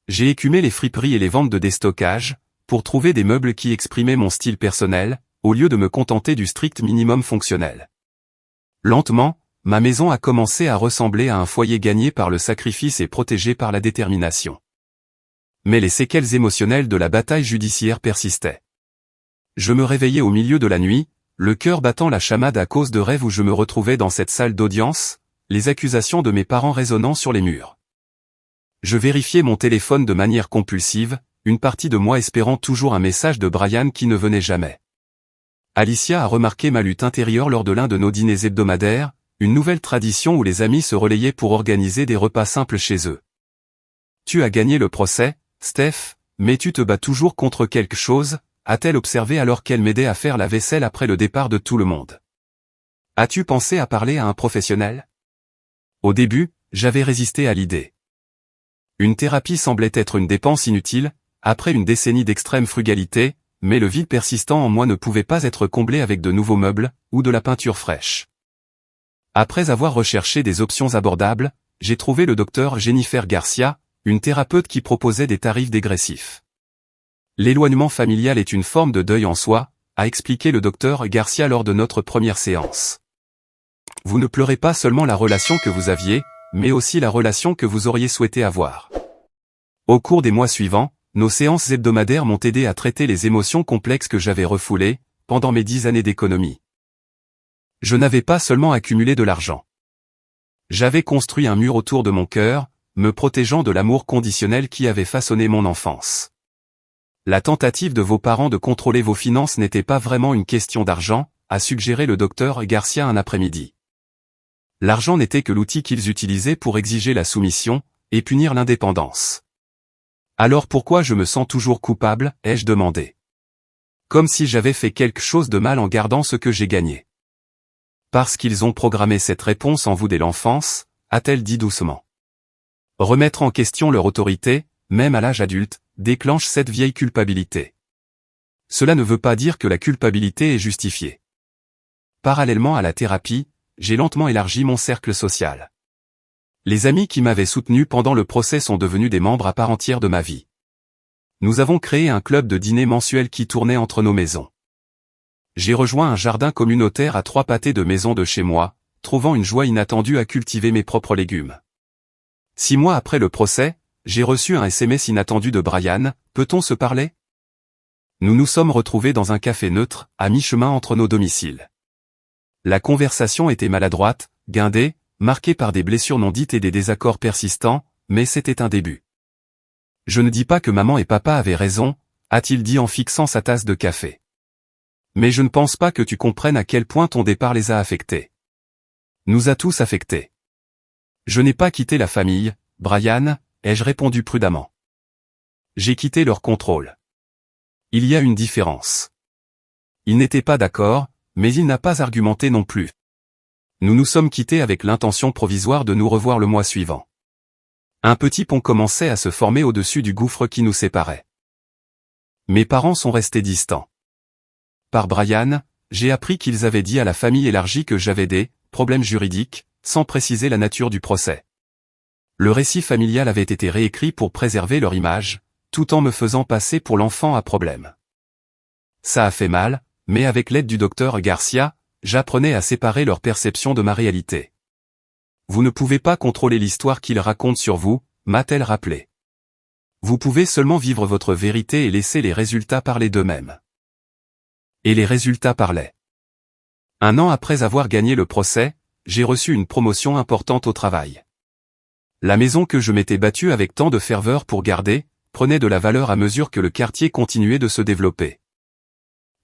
J'ai écumé les friperies et les ventes de déstockage, pour trouver des meubles qui exprimaient mon style personnel, au lieu de me contenter du strict minimum fonctionnel. Lentement, ma maison a commencé à ressembler à un foyer gagné par le sacrifice et protégé par la détermination. Mais les séquelles émotionnelles de la bataille judiciaire persistaient. Je me réveillais au milieu de la nuit, le cœur battant la chamade à cause de rêves où je me retrouvais dans cette salle d'audience, les accusations de mes parents résonnant sur les murs. Je vérifiais mon téléphone de manière compulsive, une partie de moi espérant toujours un message de Brian qui ne venait jamais. Alicia a remarqué ma lutte intérieure lors de l'un de nos dîners hebdomadaires, une nouvelle tradition où les amis se relayaient pour organiser des repas simples chez eux. Tu as gagné le procès, Steph, mais tu te bats toujours contre quelque chose, a-t-elle observé alors qu'elle m'aidait à faire la vaisselle après le départ de tout le monde. As-tu pensé à parler à un professionnel? Au début, j'avais résisté à l'idée. Une thérapie semblait être une dépense inutile, après une décennie d'extrême frugalité, mais le vide persistant en moi ne pouvait pas être comblé avec de nouveaux meubles, ou de la peinture fraîche. Après avoir recherché des options abordables, j'ai trouvé le docteur Jennifer Garcia, une thérapeute qui proposait des tarifs dégressifs. L'éloignement familial est une forme de deuil en soi, a expliqué le docteur Garcia lors de notre première séance. Vous ne pleurez pas seulement la relation que vous aviez, mais aussi la relation que vous auriez souhaité avoir. Au cours des mois suivants, nos séances hebdomadaires m'ont aidé à traiter les émotions complexes que j'avais refoulées, pendant mes 10 années d'économie. Je n'avais pas seulement accumulé de l'argent. J'avais construit un mur autour de mon cœur, me protégeant de l'amour conditionnel qui avait façonné mon enfance. La tentative de vos parents de contrôler vos finances n'était pas vraiment une question d'argent, a suggéré le docteur Garcia un après-midi. L'argent n'était que l'outil qu'ils utilisaient pour exiger la soumission, et punir l'indépendance. Alors pourquoi je me sens toujours coupable, ai-je demandé. Comme si j'avais fait quelque chose de mal en gardant ce que j'ai gagné. Parce qu'ils ont programmé cette réponse en vous dès l'enfance, a-t-elle dit doucement. Remettre en question leur autorité, même à l'âge adulte, déclenche cette vieille culpabilité. Cela ne veut pas dire que la culpabilité est justifiée. Parallèlement à la thérapie, j'ai lentement élargi mon cercle social. Les amis qui m'avaient soutenu pendant le procès sont devenus des membres à part entière de ma vie. Nous avons créé un club de dîner mensuel qui tournait entre nos maisons. J'ai rejoint un jardin communautaire à 3 pâtés de maison de chez moi, trouvant une joie inattendue à cultiver mes propres légumes. 6 mois après le procès, j'ai reçu un SMS inattendu de Brian, peut-on se parler? Nous nous sommes retrouvés dans un café neutre, à mi-chemin entre nos domiciles. La conversation était maladroite, guindée, marquée par des blessures non dites et des désaccords persistants, mais c'était un début. Je ne dis pas que maman et papa avaient raison, a-t-il dit en fixant sa tasse de café. Mais je ne pense pas que tu comprennes à quel point ton départ les a affectés. Nous a tous affectés. Je n'ai pas quitté la famille, Brian, ai-je répondu prudemment. J'ai quitté leur contrôle. Il y a une différence. Il n'était pas d'accord, mais il n'a pas argumenté non plus. Nous nous sommes quittés avec l'intention provisoire de nous revoir le mois suivant. Un petit pont commençait à se former au-dessus du gouffre qui nous séparait. Mes parents sont restés distants. Par Brian, j'ai appris qu'ils avaient dit à la famille élargie que j'avais des problèmes juridiques, sans préciser la nature du procès. Le récit familial avait été réécrit pour préserver leur image, tout en me faisant passer pour l'enfant à problème. Ça a fait mal, mais avec l'aide du docteur Garcia, j'apprenais à séparer leur perception de ma réalité. Vous ne pouvez pas contrôler l'histoire qu'ils racontent sur vous, m'a-t-elle rappelé. Vous pouvez seulement vivre votre vérité et laisser les résultats parler d'eux-mêmes. Et les résultats parlaient. 1 an après avoir gagné le procès, j'ai reçu une promotion importante au travail. La maison que je m'étais battue avec tant de ferveur pour garder, prenait de la valeur à mesure que le quartier continuait de se développer.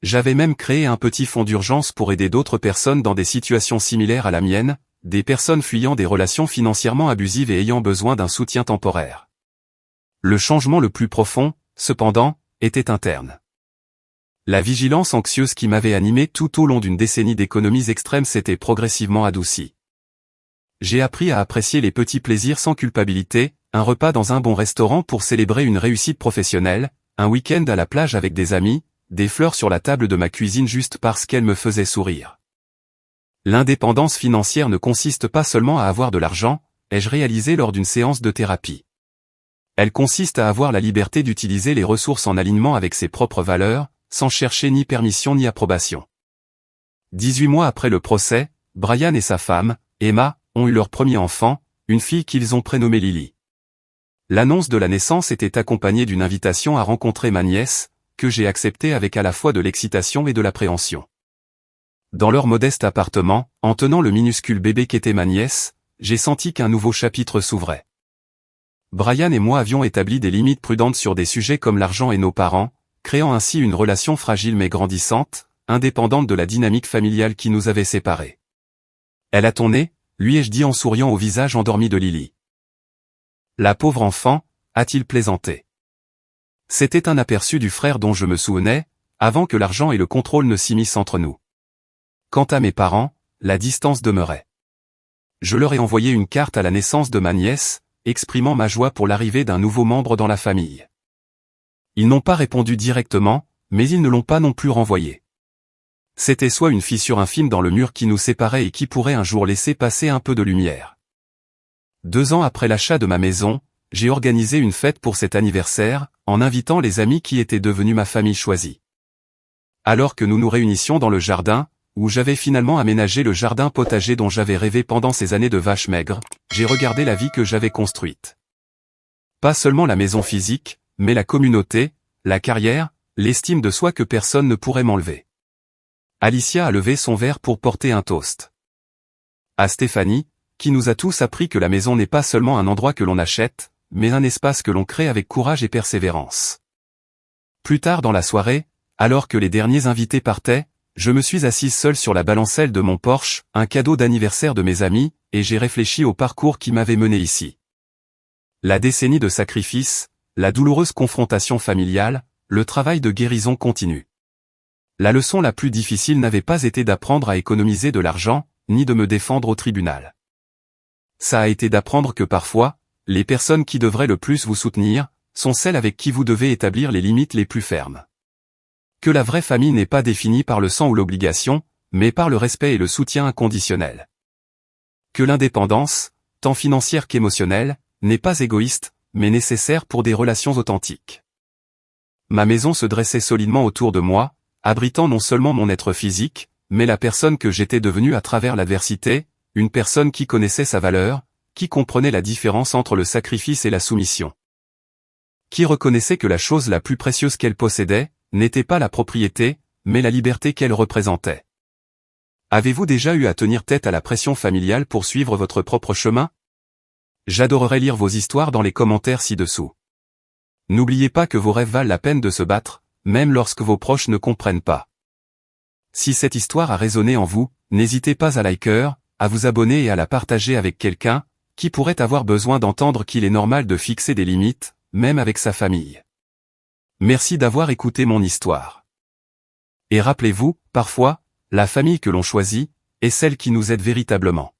J'avais même créé un petit fonds d'urgence pour aider d'autres personnes dans des situations similaires à la mienne, des personnes fuyant des relations financièrement abusives et ayant besoin d'un soutien temporaire. Le changement le plus profond, cependant, était interne. La vigilance anxieuse qui m'avait animé tout au long d'une décennie d'économies extrêmes s'était progressivement adoucie. J'ai appris à apprécier les petits plaisirs sans culpabilité, un repas dans un bon restaurant pour célébrer une réussite professionnelle, un week-end à la plage avec des amis, des fleurs sur la table de ma cuisine juste parce qu'elles me faisaient sourire. L'indépendance financière ne consiste pas seulement à avoir de l'argent, ai-je réalisé lors d'une séance de thérapie. Elle consiste à avoir la liberté d'utiliser les ressources en alignement avec ses propres valeurs, sans chercher ni permission ni approbation. 18 mois après le procès, Brian et sa femme, Emma, ont eu leur premier enfant, une fille qu'ils ont prénommée Lily. L'annonce de la naissance était accompagnée d'une invitation à rencontrer ma nièce, que j'ai acceptée avec à la fois de l'excitation et de l'appréhension. Dans leur modeste appartement, en tenant le minuscule bébé qu'était ma nièce, j'ai senti qu'un nouveau chapitre s'ouvrait. Brian et moi avions établi des limites prudentes sur des sujets comme l'argent et nos parents, créant ainsi une relation fragile mais grandissante, indépendante de la dynamique familiale qui nous avait séparés. Elle a ton nez, lui ai-je dit en souriant au visage endormi de Lily. La pauvre enfant, a-t-il plaisanté. C'était un aperçu du frère dont je me souvenais, avant que l'argent et le contrôle ne s'immiscent entre nous. Quant à mes parents, la distance demeurait. Je leur ai envoyé une carte à la naissance de ma nièce, exprimant ma joie pour l'arrivée d'un nouveau membre dans la famille. Ils n'ont pas répondu directement, mais ils ne l'ont pas non plus renvoyé. C'était soit une fissure infime dans le mur qui nous séparait et qui pourrait un jour laisser passer un peu de lumière. 2 ans après l'achat de ma maison, j'ai organisé une fête pour cet anniversaire, en invitant les amis qui étaient devenus ma famille choisie. Alors que nous nous réunissions dans le jardin, où j'avais finalement aménagé le jardin potager dont j'avais rêvé pendant ces années de vache maigre, j'ai regardé la vie que j'avais construite. Pas seulement la maison physique, mais la communauté, la carrière, l'estime de soi que personne ne pourrait m'enlever. Alicia a levé son verre pour porter un toast. À Stéphanie, qui nous a tous appris que la maison n'est pas seulement un endroit que l'on achète, mais un espace que l'on crée avec courage et persévérance. Plus tard dans la soirée, alors que les derniers invités partaient, je me suis assise seule sur la balancelle de mon Porsche, un cadeau d'anniversaire de mes amis, et j'ai réfléchi au parcours qui m'avait mené ici. La décennie de sacrifice, la douloureuse confrontation familiale, le travail de guérison continue. La leçon la plus difficile n'avait pas été d'apprendre à économiser de l'argent, ni de me défendre au tribunal. Ça a été d'apprendre que parfois, les personnes qui devraient le plus vous soutenir, sont celles avec qui vous devez établir les limites les plus fermes. Que la vraie famille n'est pas définie par le sang ou l'obligation, mais par le respect et le soutien inconditionnel. Que l'indépendance, tant financière qu'émotionnelle, n'est pas égoïste, mais nécessaire pour des relations authentiques. Ma maison se dressait solidement autour de moi, abritant non seulement mon être physique, mais la personne que j'étais devenue à travers l'adversité, une personne qui connaissait sa valeur, qui comprenait la différence entre le sacrifice et la soumission. Qui reconnaissait que la chose la plus précieuse qu'elle possédait, n'était pas la propriété, mais la liberté qu'elle représentait. Avez-vous déjà eu à tenir tête à la pression familiale pour suivre votre propre chemin? J'adorerais lire vos histoires dans les commentaires ci-dessous. N'oubliez pas que vos rêves valent la peine de se battre, même lorsque vos proches ne comprennent pas. Si cette histoire a résonné en vous, n'hésitez pas à liker, à vous abonner et à la partager avec quelqu'un, qui pourrait avoir besoin d'entendre qu'il est normal de fixer des limites, même avec sa famille. Merci d'avoir écouté mon histoire. Et rappelez-vous, parfois, la famille que l'on choisit, est celle qui nous aide véritablement.